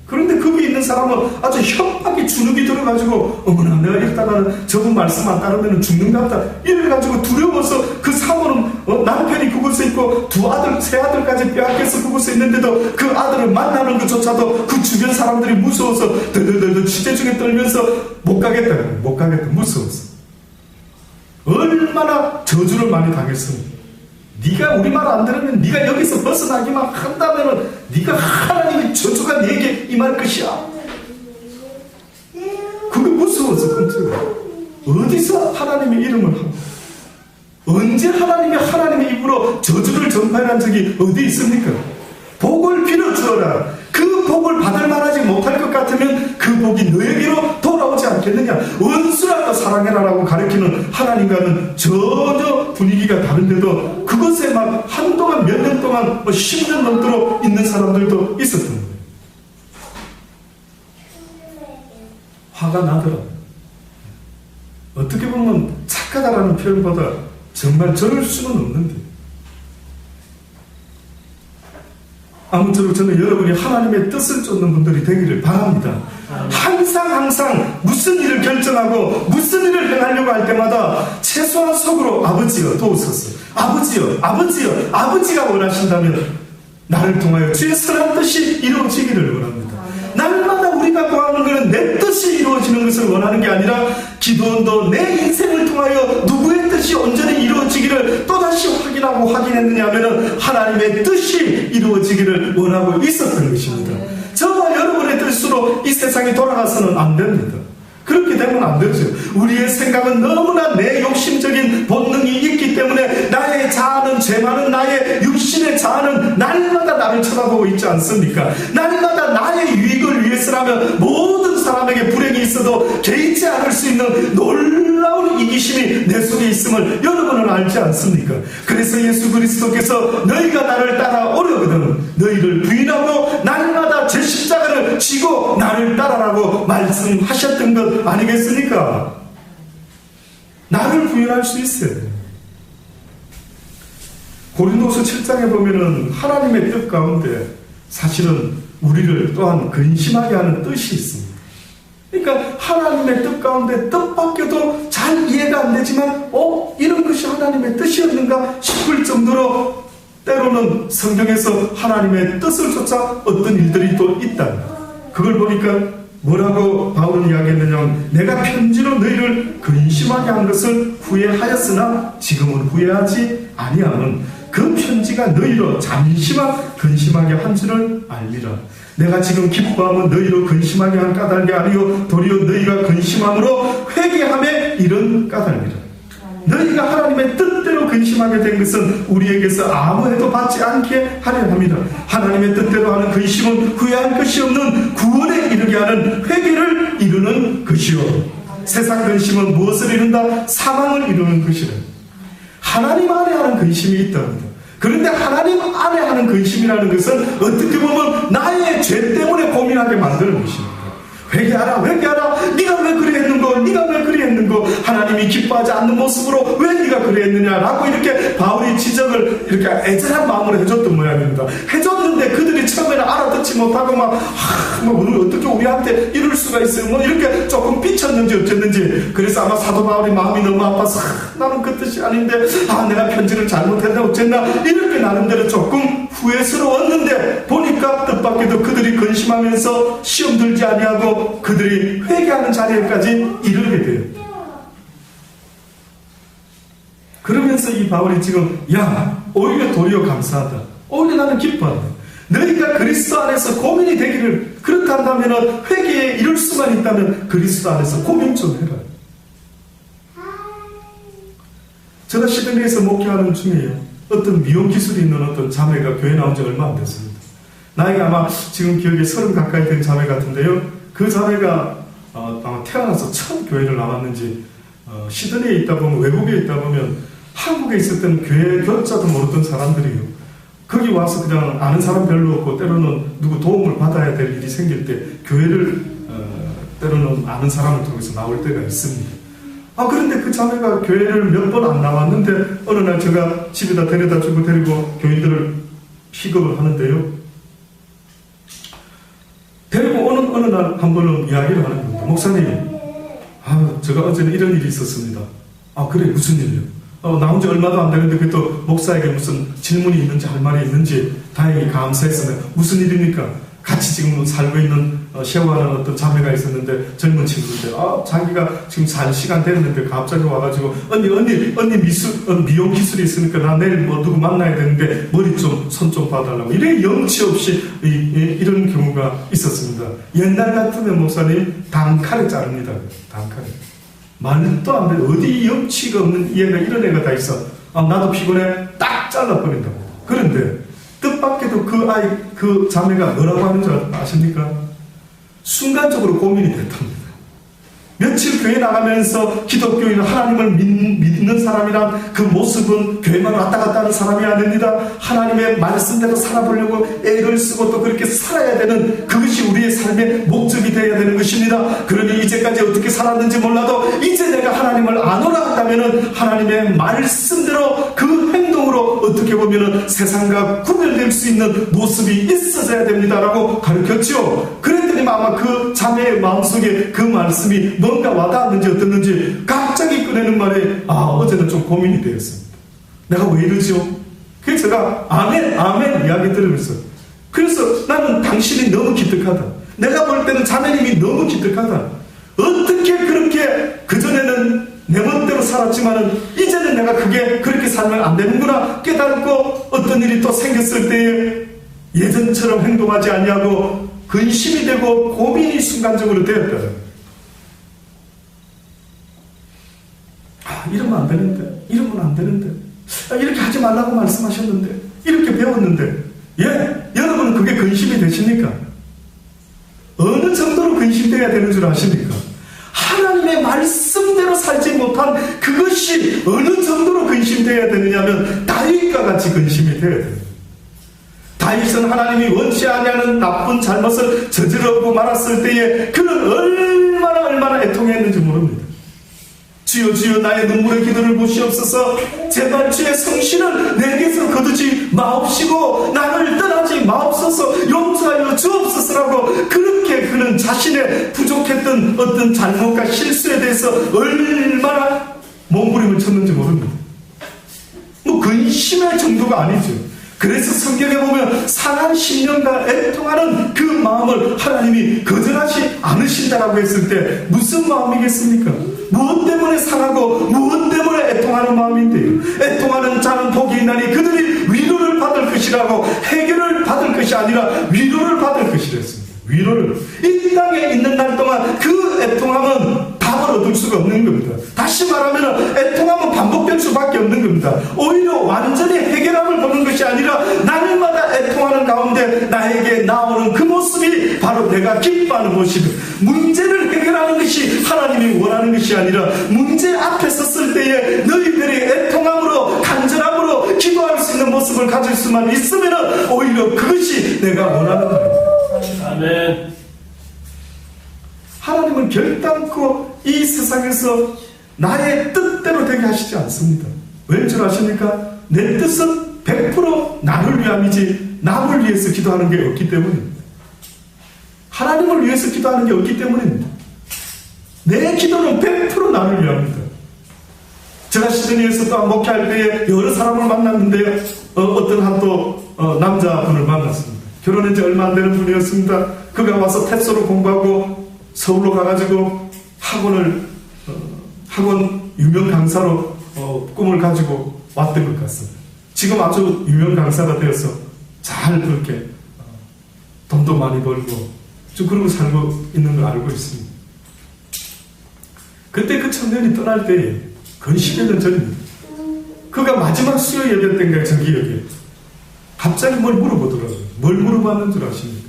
그런데 거기 있는 사람은 아주 협박이 주눅이 들어가지고, 어머나 내가 이러다가는 저분 말씀 안 따르면 죽는 것 같다, 이래가지고 두려워서 그 사모는 남편이 그곳에 있고 세 아들까지 빼앗겨서 그곳에 있는데도 그 아들을 만나는 것조차도 그 주변 사람들이 무서워서 덜덜덜 취재중에 떨면서 못 가겠다, 무서워서. 얼마나 저주를 많이 당했습니다. 네가 우리 말 안 들으면, 네가 여기서 벗어나기만 한다면은 네가 하나님의 저주가 네게 임할 것이야. 그게 무서워서 끔찍해. 어디서 하나님의 이름을 하고, 언제 하나님의 입으로 저주를 전파한 적이 어디 있습니까? 복을 빌어주어라. 그 복을 받을 만하지 못할 것 같으면 그 복이 너에게로 돌아오지 않겠느냐. 원수라도 사랑해라라고 가르치는 하나님과는 전혀 분위기가 다른데도 그것에 막 한동안 몇 년 동안 10년 넘도록 있는 사람들도 있었던 거예요. 화가 나더라. 어떻게 보면 착하다라는 표현보다 정말 저럴 수는 없는데, 아무쪼록 저는 여러분이 하나님의 뜻을 쫓는 분들이 되기를 바랍니다. 항상 무슨 일을 결정하고 무슨 일을 행하려고 할 때마다 최소한 속으로 아버지여 도우소서, 아버지가 원하신다면 나를 통하여 주의 선한 뜻이 이루어지기를 원합니다. 날마다 우리가 구하는 것은 내 뜻이 이루어지는 것을 원하는 게 아니라, 기도원도 내 인생을 통하여 누구의 뜻이 온전히 이루어지기를 또다시 확인했느냐 하면 하나님의 뜻이 이루어지기를 원하고 있었던 것입니다. 저와 여러분의 뜻으로 이 세상이 돌아가서는 안 됩니다. 그렇게 되면 안 되죠. 우리의 생각은 너무나 내 욕심적인 본능이 있기 때문에 나의 자아는, 죄 많은 나의 육신의 자아는 날마다 나를 쳐다보고 있지 않습니까? 날마다 나의 유익을 위해서라면 모든 사람에게 불행이 있어도 개의치 않을 수 있는 놀라운 이기심이 내 속에 있음을 여러분은 알지 않습니까? 그래서 예수 그리스도께서 너희가 나를 따라오려거든 너희를 부인하고 날마다 제 십자가를 지고 나를 따라라고 말씀하셨던 것 아니겠습니까? 나를 부인할 수 있어요. 고린도서 7장에 보면은 하나님의 뜻 가운데 사실은 우리를 또한 근심하게 하는 뜻이 있습니다. 그러니까 하나님의 뜻 가운데 뜻밖에도 잘 이해가 안 되지만 이런 것이 하나님의 뜻이었는가 싶을 정도로 때로는 성경에서 하나님의 뜻을 쫓아 어떤 일들이 또 있다. 그걸 보니까 뭐라고 바울은 이야기했느냐, 내가 편지로 너희를 근심하게 한 것을 후회하였으나 지금은 후회하지 아니하는 그 편지가 너희로 잠시만 근심하게 한 줄을 알리라. 내가 지금 기뻐하면 너희로 근심하게 한 까닭이 아니요 도리어 너희가 근심함으로 회개함에 이런 까닭이라. 너희가 하나님의 뜻대로 근심하게 된 것은 우리에게서 아무 해도 받지 않게 하려 합니다. 하나님의 뜻대로 하는 근심은 후회할 것이 없는 구원에 이르게 하는 회개를 이루는 것이요, 세상 근심은 무엇을 이룬다? 사망을 이루는 것이라. 하나님 안에 하는 근심이 있답니다. 그런데 하나님 안에 하는 근심이라는 것은 어떻게 보면 나의 죄 때문에 고민하게 만드는 것입니다. 회개하라. 네가 왜 그랬는고 하나님이 기뻐하지 않는 모습으로 왜 네가 그랬느냐라고 이렇게 바울이 지적을 이렇게 애절한 마음으로 해줬던 모양입니다. 해줬는데 그들이 처음에는 알아듣지 못하고 오늘 어떻게 우리한테 이럴 수가 있어요, 이렇게 조금 삐쳤는지 어쨌는지. 그래서 아마 사도 바울이 마음이 너무 아파서 나는 그 뜻이 아닌데 내가 편지를 잘못했나 어쨌나 이렇게 나름대로 조금 후회스러웠는데 보니까 뜻밖에도 그들이 근심하면서 시험 들지 아니하고 그들이 회개하는 자리에까지 이르게 돼요. 그러면서 이 바울이 지금 오히려 도리어 감사하다, 오히려 나는 기뻐한다, 너희가 그리스도 안에서 고민이 되기를, 그렇다면 회개에 이룰 수만 있다면 그리스도 안에서 고민 좀 해라. 제가 시드니에서 목회하는 중에요, 어떤 미용 기술이 있는 어떤 자매가 교회 나온 지 얼마 안 됐습니다. 나이가 아마 지금 기억에 30 가까이 된 자매 같은데요, 그 자매가 아마 태어나서 처음 교회를 나왔는지 시드니에 있다 보면, 외국에 있다 보면 한국에 있었던 교회 교자도 모르던 사람들이요, 거기 와서 그냥 아는 사람 별로 없고 때로는 누구 도움을 받아야 될 일이 생길 때 교회를 때로는 아는 사람을 통해서 나올 때가 있습니다. 그런데 그 자매가 교회를 몇 번 안 나왔는데 어느 날 제가 집에다 데려다 주고 데리고 교인들을 픽업을 하는데요. 데리고 어느 날 한 번은 이야기를 하는 겁니다. 목사님, 제가 어제는 이런 일이 있었습니다. 그래, 무슨 일이요? 나온 지 얼마도 안 되는데 그게 또 목사에게 무슨 질문이 있는지 할 말이 있는지 다행히 감사했으면 무슨 일입니까? 같이 지금 살고 있는 쉐어하는 어떤 자매가 있었는데 젊은 친구인데 자기가 지금 살 시간 됐는데 갑자기 와가지고 언니 미용 기술이 있으니까 나 내일 누구 만나야 되는데 머리 좀 손 좀 봐달라고 이래 영치 없이 이런 경우가 있었습니다. 옛날 같으면 목사님 단칼에 자릅니다. 단칼에. 말도 안 돼. 어디 염치가 없는 얘가 이런 애가 다 있어. 나도 피곤해. 딱 잘라버린다고. 그런데 뜻밖에도 그 자매가 뭐라고 하는 줄 아십니까? 순간적으로 고민이 됐답니다. 며칠 교회 나가면서 기독교인 하나님을 믿는 사람이란 그 모습은 교회만 왔다 갔다 하는 사람이 아닙니다. 하나님의 말씀대로 살아보려고 애를 쓰고 또 그렇게 살아야 되는 그것이 우리의 삶의 목적이 되어야 되는 것입니다. 그러니 이제까지 어떻게 살았는지 몰라도 이제 내가 하나님을 아노라 한다면 하나님의 말씀대로 그 행동으로 어떻게 보면 세상과 구별될 수 있는 모습이 있어져야 됩니다라고 가르쳤죠. 그랬더니 아마 그 자매의 마음속에 그 말씀이 뭔가 와닿았는지 어땠는지 갑자기 꺼내는 말에 어제는 좀 고민이 되었습니다. 내가 왜 이러지요? 그래서 제가 아멘 이야기 들으면서 그래서 나는 당신이 너무 기특하다. 내가 볼 때는 자매님이 너무 기특하다. 어떻게 그렇게 그전에는 내 멋대로 살았지만은 이제는 내가 그렇게 살면 안 되는구나 깨닫고 어떤 일이 또 생겼을 때에 예전처럼 행동하지 아니하고 근심이 되고 고민이 순간적으로 되었다. 이러면 안 되는데, 이러면 안 되는데, 이렇게 하지 말라고 말씀하셨는데, 이렇게 배웠는데, 여러분은 그게 근심이 되십니까? 어느 정도로 근심돼야 되는 줄 아십니까? 하나님의 말씀대로 살지 못한 그것이 어느 정도로 근심돼야 되느냐면 다윗과 같이 근심이 돼야 됩니다. 다윗은 하나님이 원치 아니하는 나쁜 잘못을 저지르고 말았을 때에 그는 얼마나 애통했는지 모릅니다. 주여 나의 눈물의 기도를 보시옵소서. 제발 주의 성실을 내게서 거두지 마옵시고 나를 떠나지 마옵소서. 용서하여 주옵소서라고 그렇게 그는 자신의 부족했던 어떤 잘못과 실수에 대해서 얼마나 몸부림을 쳤는지 모릅니다. 근심할 정도가 아니죠. 그래서 성경에 보면 상한 심령과 애통하는 그 마음을 하나님이 거절하지 않으신다라고 했을 때 무슨 마음이겠습니까? 무엇 때문에 상하고 무엇 때문에 애통하는 마음인데요. 애통하는 자는 복이 있나니 그들이 위로를 받을 것이라고 해결을 받을 것이 아니라 위로를 받을 것이랬습니다. 위로를. 이 땅에 있는 날 동안 그 애통함은 답을 얻을 수가 없는 겁니다. 다시 말하면 애통함은 반복될 수밖에 없는 겁니다. 오히려 완전히 해결함을 보는 것이 아니라 날마다 애통하는 가운데 나에게 나오는 그 모습이 바로 내가 기뻐하는 모습. 문제를 해결하는 것이 하나님이 원하는 것이 아니라 문제 앞에 섰을 때에 너희들이 애통함으로 간절함으로 기도할 수 있는 모습을 가질 수만 있으면 오히려 그것이 내가 원하는 거예요. 아멘. 하나님은 결단코 이 세상에서 나의 뜻대로 되게 하시지 않습니다. 왠 줄 아십니까? 내 뜻은 100% 나를 위함이지 남을 위해서 기도하는 게 없기 때문입니다. 하나님을 위해서 기도하는 게 없기 때문입니다. 내 기도는 100% 나를 위함입니다. 제가 시드니에서 또 목회할 때에 여러 사람을 만났는데 어떤 한 또 남자분을 만났습니다. 결혼한 지 얼마 안 되는 분이었습니다. 그가 와서 테스로 공부하고 서울로 가가지고 학원 유명 강사로 꿈을 가지고 왔던 것 같습니다. 지금 아주 유명 강사가 되어서 잘 그렇게 돈도 많이 벌고 좀 그러고 살고 있는 걸 알고 있습니다. 그때 그 청년이 떠날 때에 거의 10여 년 전입니다. 그가 마지막 수요 예배 때인가 정기예배 갑자기 뭘 물어보더라고요. 뭘 물어봤는 줄 아십니까?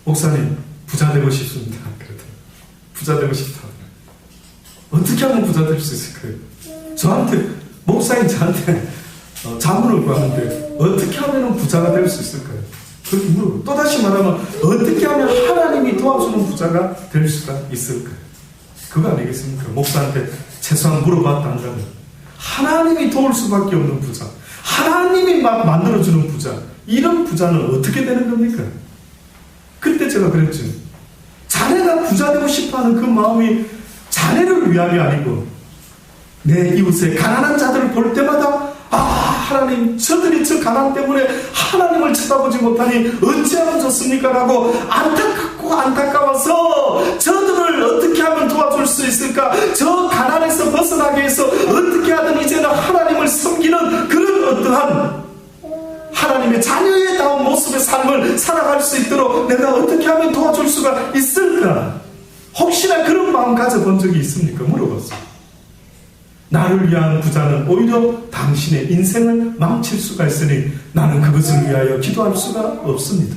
목사님 부자 되고 싶습니다. 부자 되고 싶다. 어떻게 하면 부자 될 수 있을까요? 목사님 저한테 자문을 구하는데 어떻게 하면 부자가 될 수 있을까요? 그렇게 물어보고, 또다시 말하면 어떻게 하면 하나님이 도와주는 부자가 될 수가 있을까요? 그거 아니겠습니까? 목사한테 최소한 물어봤다 한다면 하나님이 도울 수밖에 없는 부자, 하나님이 막 만들어주는 부자, 이런 부자는 어떻게 되는 겁니까? 그때 제가 그랬죠. 자네가 부자 되고 싶어하는 그 마음이 자네를 위함이 아니고 내 이웃의 가난한 자들을 볼 때마다 하나님, 저들이 저 가난 때문에 하나님을 쳐다보지 못하니 어찌하면 좋습니까? 라고 안타까워서 저들을 어떻게 하면 도와줄 수 있을까? 저 가난에서 벗어나게 해서 어떻게 하든 이제는 하나님을 섬기는 그런 어떠한 하나님의 자녀의 다운 모습의 삶을 살아갈 수 있도록 내가 어떻게 하면 도와줄 수가 있을까? 혹시나 그런 마음 가져본 적이 있습니까? 물어봤어요. 나를 위한 부자는 오히려 당신의 인생을 망칠 수가 있으니 나는 그것을 위하여 기도할 수가 없습니다.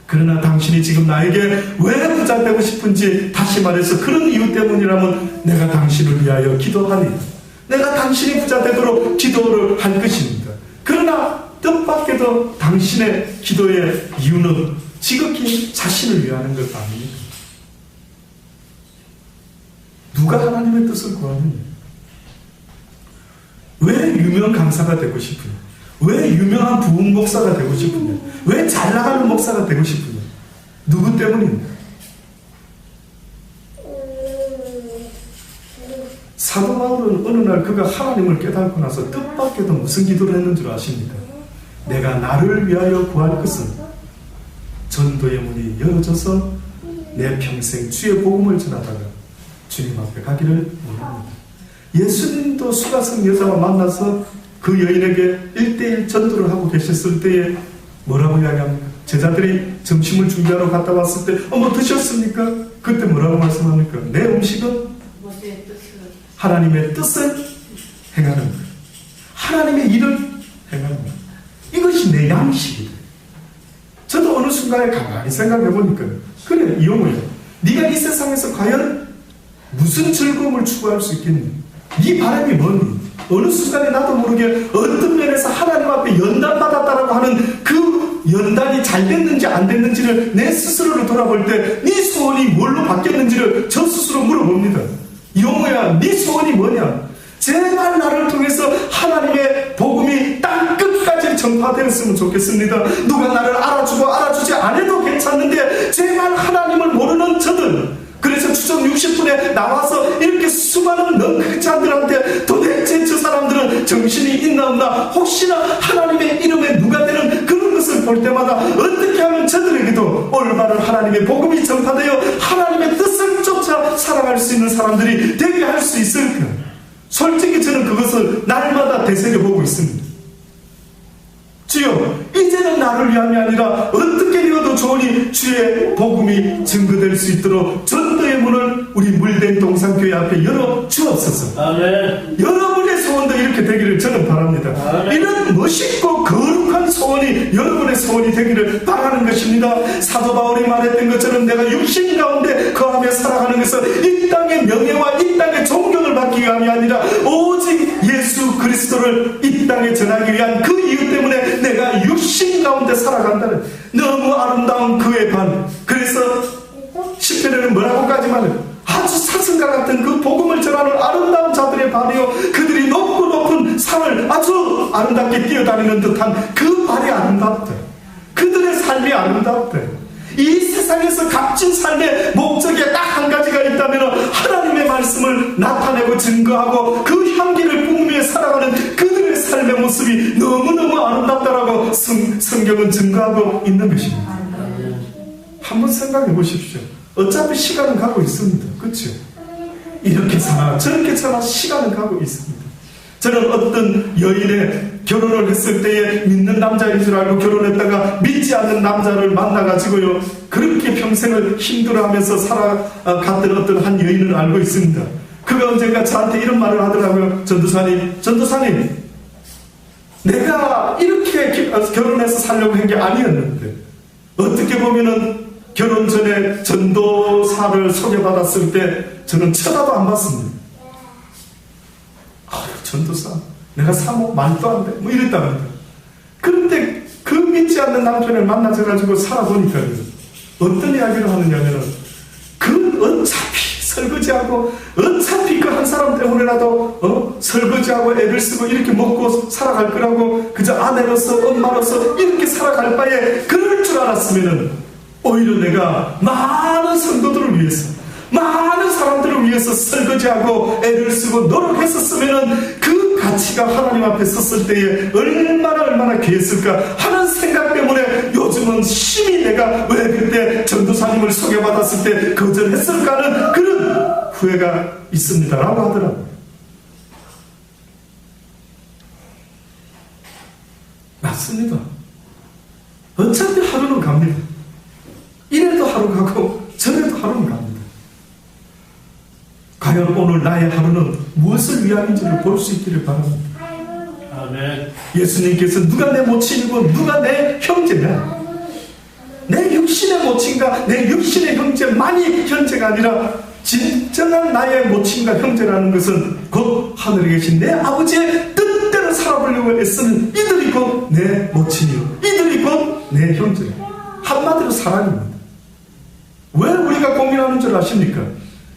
그러나 당신이 지금 나에게 왜 부자 되고 싶은지 다시 말해서 그런 이유 때문이라면 내가 당신을 위하여 기도하리라. 내가 당신이 부자 되도록 기도를 할 것입니다. 그러나 뜻밖에도 당신의 기도의 이유는 지극히 자신을 위하는 것 아닙니까? 누가 하나님의 뜻을 구하느냐? 왜 유명 강사가 되고 싶으냐? 왜 유명한 부흥 목사가 되고 싶으냐? 왜 잘 나가는 목사가 되고 싶으냐? 누구 때문입니까? 사도 바울은 어느 날 그가 하나님을 깨닫고 나서 뜻밖에도 무슨 기도를 했는 줄 아십니까? 내가 나를 위하여 구할 것은 전도의 문이 열어져서 내 평생 주의 복음을 전하다가 주님 앞에 가기를 원합니다. 예수님도 수가성 여자와 만나서 그 여인에게 1:1 전도를 하고 계셨을 때에 뭐라고 이야기합니까? 제자들이 점심을 준비하러 갔다 왔을 때 뭐 드셨습니까? 그때 뭐라고 말씀합니까? 내 음식은 하나님의 뜻을 행하는 것, 하나님의 일을 행하는 것, 이것이 내 양식이다. 저도 어느 순간에 가만히 생각해 보니까 그래, 이용우야, 네가 이 세상에서 과연 무슨 즐거움을 추구할 수 있겠니? 네 바람이 뭐니? 어느 순간에 나도 모르게 어떤 면에서 하나님 앞에 연단받았다라고 하는 그 연단이 잘 됐는지 안 됐는지를 내 스스로를 돌아볼 때 네 소원이 뭘로 바뀌었는지를 저 스스로 물어봅니다. 이용우야, 네 소원이 뭐냐? 제발 나를 통해서 하나님의 복음이 땅 끝까지 전파되었으면 좋겠습니다. 누가 나를 알아주고 알아주지 않아도 괜찮은데 제발 하나님을 모르는 저들, 그래서 추석 60분에 나와서 이렇게 수많은 넝크찬들한테 도대체 저 사람들은 정신이 있나 없나, 혹시나 하나님의 이름에 누가 되는 그런 것을 볼 때마다 어떻게 하면 저들에게도 올바른 하나님의 복음이 전파되어 하나님의 뜻을 쫓아 살아갈 수 있는 사람들이 되게 할 수 있을까? 솔직히 저는 그것을 날마다 되새겨보고 있습니다. 주여, 이제는 나를 위함이 아니라 어떻게 되어도 좋으니 주의 복음이 증거될 수 있도록 전도의 문을 우리 물된 동산교회 앞에 열어 주옵소서. 아멘. 여러분의 소원도 이렇게 되기를 저는 바랍니다. 아멘. 이런 멋있고 거룩한 소원이 여러분의 소원이 되기를 바라는 것입니다. 사도 바울이 말했던 것처럼 내가 육신 가운데 거하며 살아가는 것은 이 땅의 명예와 이 땅의 존경을 받기 위함이 아니라 오직 예수 그리스도를 이 땅에 전하기 위한 그 이유 때문에 내가 육신 가운데 살아간다는 너무 아름다운 그의 반. 그래서 시편에는 뭐라고까지 말해요? 아주 사슴과 같은 그 복음을 전하는 아름다운 자들의 발이요, 그들이 높고 높은 산을 아주 아름답게 뛰어다니는 듯한 그 발이 아름답다. 그들의 삶이 아름답다. 이 세상에서 값진 삶의 목적이 딱 한 가지가 있다면 하나님의 말씀을 나타내고 증거하고 그 향기를 뿜으며 살아가는 그들의 삶의 모습이 너무너무 아름답다라고 성경은 증거하고 있는 것입니다. 한번 생각해 보십시오. 어차피 시간은 가고 있습니다. 그렇죠? 이렇게 살아 저렇게 살아 시간은 가고 있습니다. 저는 어떤 여인의 결혼을 했을 때에 믿는 남자인 줄 알고 결혼했다가 믿지 않는 남자를 만나가지고요, 그렇게 평생을 힘들어하면서 살아갔던 어떤 한 여인을 알고 있습니다. 그가 언젠가 저한테 이런 말을 하더라고요. 전도사님, 내가 이렇게 결혼해서 살려고 한 게 아니었는데 어떻게 보면은 결혼 전에 전도사를 소개받았을 때 저는 쳐다도 안 봤습니다. 전도사, 내가 사모 말도 안 돼, 뭐 이랬답니다. 그런데 그 믿지 않는 남편을 만나져가지고 살아보니까 어떤 이야기를 하느냐면은 그 어차피 설거지하고 어차피 그 한 사람 때문에라도 설거지하고 애를 쓰고 이렇게 먹고 살아갈 거라고 그저 아내로서 엄마로서 이렇게 살아갈 바에 그럴 줄 알았으면은 오히려 내가 많은 성도들을 위해서 많은 사람들을 위해서 설거지하고 애를 쓰고 노력했었으면은 그 가치가 하나님 앞에 섰을 때에 얼마나 귀했을까 하는 생각 때문에 요즘은 심히 내가 왜 그때 전도사님을 소개받았을 때 거절했을까 하는 그런 후회가 있습니다 라고 하더라고요. 맞습니다. 어차피 하루는 갑니다. 이래도 하루 가고 저래도 하루는 갑니다. 과연 오늘 나의 하루는 무엇을 위함인지를 볼 수 있기를 바랍니다. 아멘. 예수님께서 누가 내 모친이고 누가 내 형제냐, 내 육신의 모친과 내 육신의 형제만이 형제가 아니라 진정한 나의 모친과 형제라는 것은 곧 하늘에 계신 내 아버지의 뜻대로 살아보려고 애쓰는 이들이 곧 내 모친이요 이들이 곧 내 형제요. 한마디로 사랑입니다. 왜 우리가 고민하는 줄 아십니까?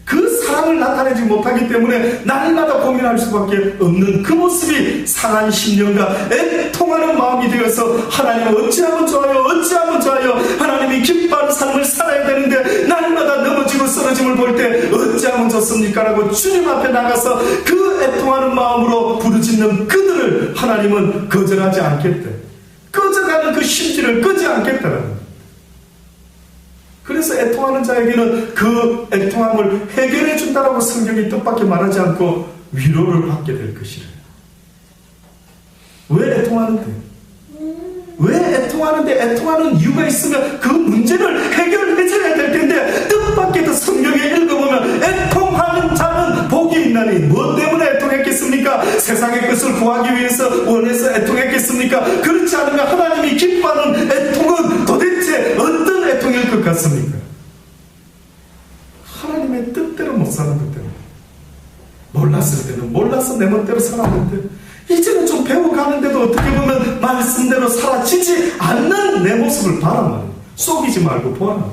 그 사랑을 나타내지 못하기 때문에 날마다 고민할 수밖에 없는 그 모습이 상한 심령과 애통하는 마음이 되어서 하나님 어찌하면 좋아요 어찌하면 좋아요 하나님이 기뻐하는 삶을 살아야 되는데 날마다 넘어지고 쓰러짐을 볼 때 어찌하면 좋습니까? 라고 주님 앞에 나가서 그 애통하는 마음으로 부르짖는 그들을 하나님은 거절하지 않겠대. 꺼져가는 그 심지를 끄지 않겠다라는 거예요. 그래서 애통하는 자에게는 그 애통함을 해결해 준다라고 성경이 뜻밖에 말하지 않고 위로를 받게 될 것이래요. 왜 애통하는데? 왜 애통하는데? 애통하는 이유가 있으면 그 문제를 해결해줘야 될 텐데 뜻밖에도 성경에 읽어보면 애통하는 자는 복이 있나니 무엇 때문에 애통했겠습니까? 세상의 것을 구하기 위해서 원해서 애통했겠습니까? 그렇지 않으면 하나님이 기뻐하는 애통은 도대체 어떤 애통일 것 같습니까? 하나님의 뜻대로 못 사는 것 때문에. 몰랐을 때는 몰라서 내 멋대로 살았는데 이제는 좀 배워가는데도 어떻게 보면 말씀대로 사라지지 않는 내 모습을 바란 말이에요. 속이지 말고 보아라.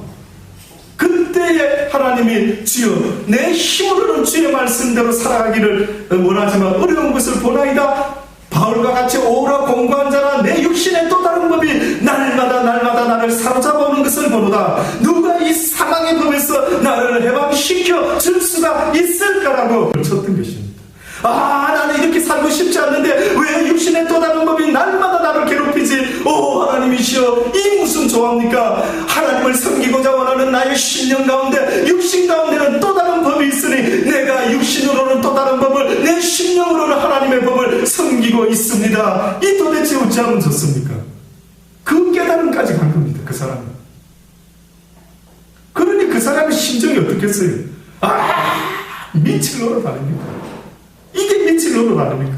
그때에 하나님이 주여 내 힘으로는 주의 말씀대로 살아가기를 원하지만 어려운 것을 보나이다. 바울과 같이 오라 공부한 자라 내 육신의 또 다른 법이 날마다 나를 사로잡아 오는 것을 보노다. 누가 이 사망의 법에서 나를 해방시켜 줄 수가 있을까라고 쳤던 것입니다. 나는 이렇게 살고 싶지 않는데 왜 육신의 또 다른 법이 날마다 나를 괴롭히지? 오 하나님이시여 이 무슨 조합니까? 하나님을 섬기고자 원하는 나의 신령 가운데 육신 가운데는 또 다른 법이 있으니 내가 육신으로는 또 다른 법을 내 신령으로는 하나님의 법을 섬기고 있습니다. 이 도대체 어찌하면 좋습니까? 그 깨달음까지 간 겁니다. 그 사람은. 그러니 그 사람의 심정이 어떻겠어요? 미칠 노릇 아닙니까? 이게 미칠 노릇 아닙니까?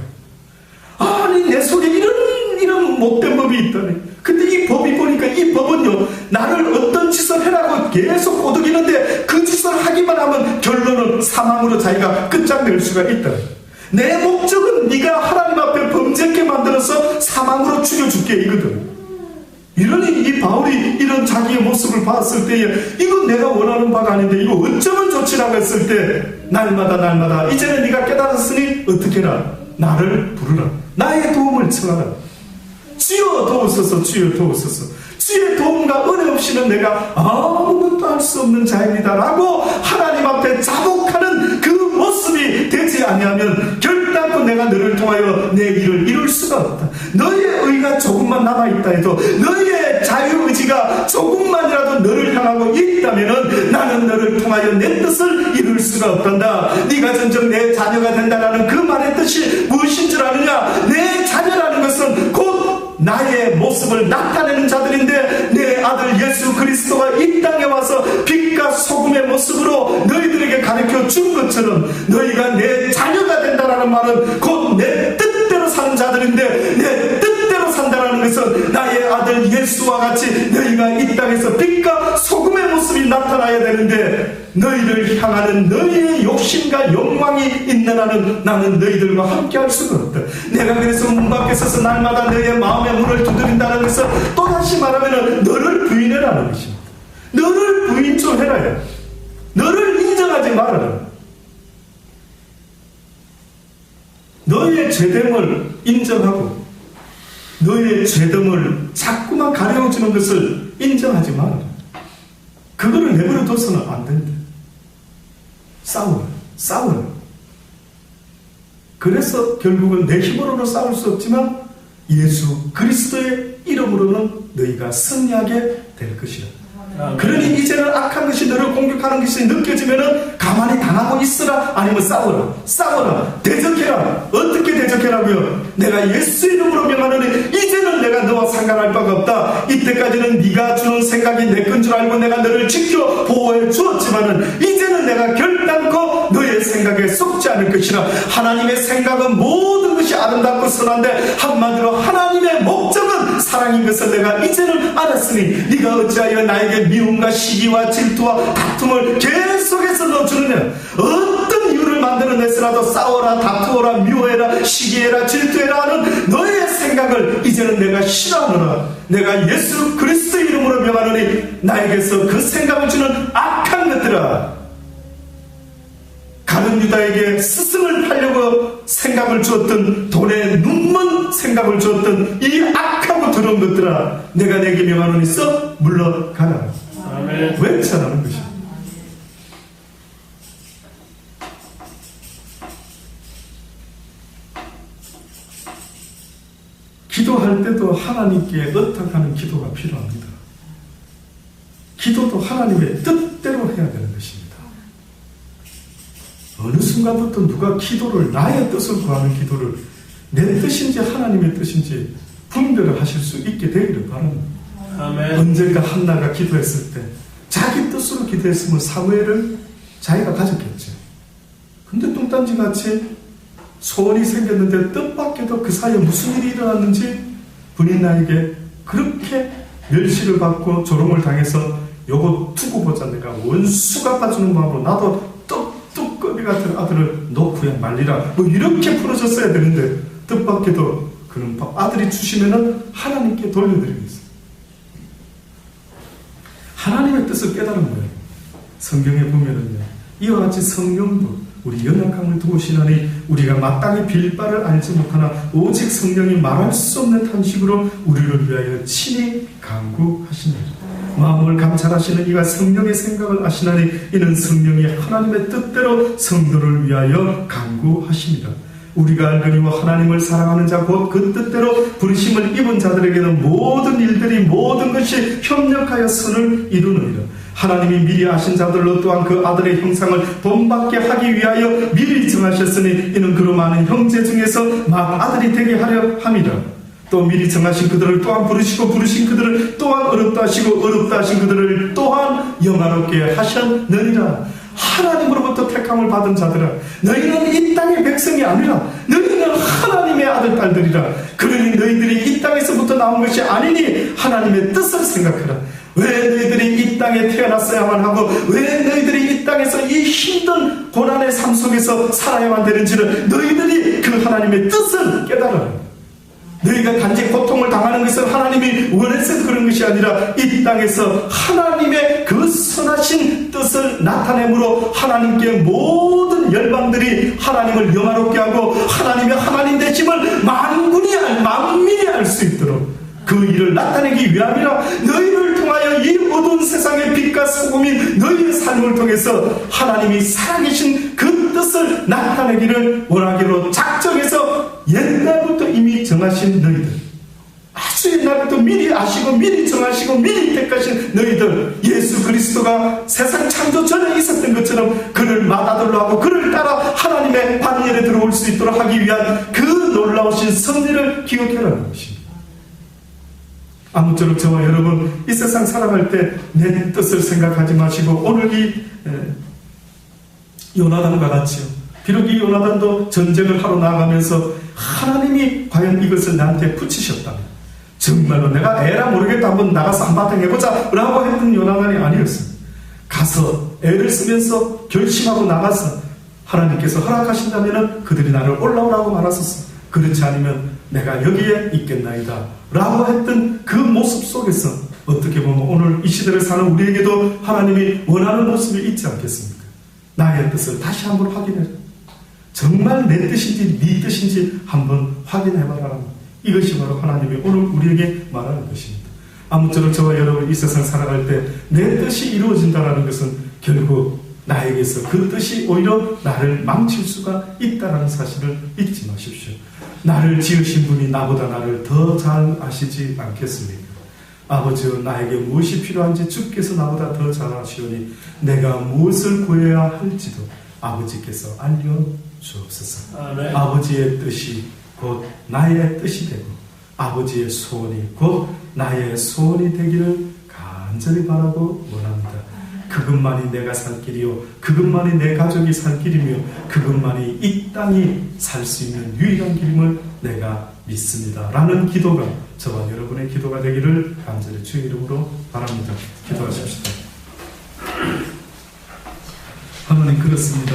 아니 내 속에 이런 못된 법이 있다니. 근데 이 법이 보니까 이 법은요 나를 어떤 짓을 해라고 계속 꼬드기는데 그 짓을 하기만 하면 결론은 사망으로 자기가 끝장낼 수가 있다. 내 목적은 네가 하나님 앞에 범죄케 만들어서 사망으로 죽여줄게 이거든. 이러니 이 바울이 이런 자기의 모습을 봤을 때에 이건 내가 원하는 바가 아닌데 이거 어쩌면 좋지라고 했을 때 날마다 이제는 네가 깨달았으니 어떻게 해라. 나를 부르라. 나의 도움을 청하라. 주여 도우소서 주여 도우소서. 주의 도움과 은혜 없이는 내가 아무것도 할 수 없는 자입니다 라고 하나님 앞에 자복하는 그 모습이 되지 아니하면 결단코 내가 너를 통하여 내 일을 이룰 수가 없다. 너의 의가 조금만 남아있다 해도 너의 자유의지가 조금만이라도 너를 향하고 있다면 나는 너를 통하여 내 뜻을 이룰 수가 없단다. 네가 진정 내 자녀가 된다라는 그 말의 뜻이 무엇인 줄 아느냐? 내 자녀라는 것은 곧 나의 모습을 나타내는 자들인데 내 아들 예수 그리스도가 이 땅에 와서 빛과 소금의 모습으로 너희들에게 가르쳐 준 것처럼 너희가 내 자녀가 된다라는 말은 곧 내 뜻대로 사는 자들인데 내 뜻대로 산다라는 것은 나의 아들 예수와 같이 너희가 이 땅에서 빛과 소금의 모습이 나타나야 되는데 너희를 향하는 너희의 욕심과 욕망이 있는 한은 나는 너희들과 함께 할 수가 없다. 내가 그래서 문 밖에 서서 날마다 너희의 마음의 문을 두드린다는 것은 또다시 말하면 너를 부인해라는 것입니다. 너를 부인 좀 해라. 너를 인정하지 말아라. 너희의 죄됨을 인정하고 너희의 죄됨을 자꾸만 가려주는 것을 인정하지 말아라. 그거를 내버려 둬서는 안 된다. 싸워라. 그래서 결국은 내 힘으로는 싸울 수 없지만 예수 그리스도의 이름으로는 너희가 승리하게 될 것이다. 그러니 이제는 악한 것이 너를 공격하는 것이 느껴지면은 가만히 당하고 있으라, 아니면 싸워라, 대적해라. 어떻게 대적해라고요? 내가 예수 이름으로 명하노니 이제는 내가 너와 상관할 바가 없다. 이때까지는 네가 주는 생각이 내 건 줄 알고 내가 너를 지켜 보호해 주었지만은 이제는 내가 결단코 너의 생각에 속지 않을 것이라. 하나님의 생각은 모든 것이 아름답고 선한데 한마디로 하나님의 목적은 사랑인 것을 내가 이제는 알았으니 네가 어찌하여 나에게 미움과 시기와 질투와 다툼을 계속해서 넣어주느냐. 어떤 이유를 만들어내서라도 싸워라, 다투어라, 미워해라, 시기해라, 질투해라 하는 너의 생각을 이제는 내가 싫어하노라. 내가 예수 그리스도 이름으로 명하노니 나에게서 그 생각을 주는 악한 것들아, 가룟 유다에게 스승을 팔려고 생각을 주었던, 돈에 눈먼 생각을 주었던 이 악하고 더러운 것들아, 내가 내게 명하노니 써 물러가라. 아멘. 왜 차라는 것입니다. 기도할 때도 하나님께 의탁하는 기도가 필요합니다. 기도도 하나님의 뜻대로 해야 되는 것입니다. 어느 순간부터 누가 기도를, 나의 뜻을 구하는 기도를 내 뜻인지 하나님의 뜻인지 분별을 하실 수 있게 되기를 바랍니다. 아멘. 언젠가 한나가 기도했을 때 자기 뜻으로 기도했으면 사무엘을 자기가 가졌겠죠. 근데 뚱딴지같이 소원이 생겼는데 뜻밖에도 그 사이에 무슨 일이 일어났는지 본인 나에게 그렇게 멸시를 받고 조롱을 당해서 요거 두고 보자, 내가 원수 갚아주는 마음으로 나도 뚝뚝거비 같은 아들을 놓고야 말리라, 뭐 이렇게 풀어졌어야 되는데 뜻밖에도 그런 아들이 주시면은 하나님께 돌려드리겠습니다. 하나님의 뜻을 깨달은 거예요. 성경에 보면은요, 이와 같이 성령도 우리 연약함을 도우시나니 우리가 마땅히 빌 바를 알지 못하나 오직 성령이 말할 수 없는 탄식으로 우리를 위하여 친히 간구하시나니, 마음을 감찰하시는 이가 성령의 생각을 아시나니 이는 성령이 하나님의 뜻대로 성도를 위하여 간구하십니다. 우리가 알거니와 하나님을 사랑하는 자 곧 그 뜻대로 부르심을 입은 자들에게는 모든 일들이 모든 것이 협력하여 선을 이루느니라. 하나님이 미리 아신 자들로 또한 그 아들의 형상을 본받게 하기 위하여 미리 정하셨으니 이는 그로 많은 형제 중에서 막 아들이 되게 하려 함이라. 또 미리 정하신 그들을 또한 부르시고 부르신 그들을 또한 어렵다 하시고 어렵다 하신 그들을 또한 영화롭게 하셨느니라. 하나님으로부터 택함을 받은 자들아, 너희는 이 땅의 백성이 아니라 너희는 하나님의 아들 딸들이라. 그러니 너희들이 이 땅에서부터 나온 것이 아니니 하나님의 뜻을 생각하라. 왜 너희들이 이 땅에 태어났어야만 하고 왜 너희들이 이 땅에서 이 힘든 고난의 삶 속에서 살아야만 되는지를 너희들이 그 하나님의 뜻을 깨달아라. 너희가 단지 고통을 당하는 것은 하나님이 원해서 그런 것이 아니라 이 땅에서 하나님의 그 선하신 뜻을 나타내므로 하나님께 모든 열방들이 하나님을 영화롭게 하고 하나님의 하나님 되심을 만민이 알 수 있도록 그 일을 나타내기 위함이라. 너희를 통하여 이 어두운 세상의 빛과 소금인 너희의 삶을 통해서 하나님이 살아계신 그 뜻을 나타내기를 원하기로 작정해서 옛날부터 이미 정하신 너희들, 아주 옛날부터 미리 아시고 미리 정하시고 미리 택하신 너희들, 예수 그리스도가 세상 창조 전에 있었던 것처럼 그를 맏아들로 하고 그를 따라 하나님의 반열에 들어올 수 있도록 하기 위한 그 놀라우신 섭리를 기억해라는 것입니다. 아무쪼록 저와 여러분 이 세상 살아갈 때 내 뜻을 생각하지 마시고 오늘 이 요나단과 같이요, 비록 이 요나단도 전쟁을 하러 나가면서 하나님이 과연 이것을 나한테 붙이셨다면 정말로 내가 에라 모르겠다 한번 나가서 한바탕 해보자 라고 했던 요나단이 아니었습니다. 가서 애를 쓰면서 결심하고 나가서 하나님께서 허락하신다면 그들이 나를 올라오라고 말하소서. 그렇지 않으면 내가 여기에 있겠나이다 라고 했던 그 모습 속에서 어떻게 보면 오늘 이 시대를 사는 우리에게도 하나님이 원하는 모습이 있지 않겠습니까? 나의 뜻을 다시 한번 확인해라. 정말 내 뜻인지 네 뜻인지 한번 확인해봐라. 이것이 바로 하나님이 오늘 우리에게 말하는 것입니다. 아무쪼록 저와 여러분 이 세상 살아갈 때 내 뜻이 이루어진다는 것은 결국 나에게서 그 뜻이 오히려 나를 망칠 수가 있다는 사실을 잊지 마십시오. 나를 지으신 분이 나보다 나를 더 잘 아시지 않겠습니까? 아버지여, 나에게 무엇이 필요한지 주께서 나보다 더 잘 아시오니 내가 무엇을 구해야 할지도 아버지께서 알려주옵소서. 아멘. 아버지의 뜻이 곧 나의 뜻이 되고 아버지의 소원이 곧 나의 소원이 되기를 간절히 바라고 원합니다. 그것만이 내가 살 길이요, 그것만이 내 가족이 살 길이며 그것만이 이 땅이 살 수 있는 유일한 길임을 내가 믿습니다 라는 기도가 저와 여러분의 기도가 되기를 간절히 주의 이름으로 바랍니다. 기도하십시다. 하나님, 그렇습니다.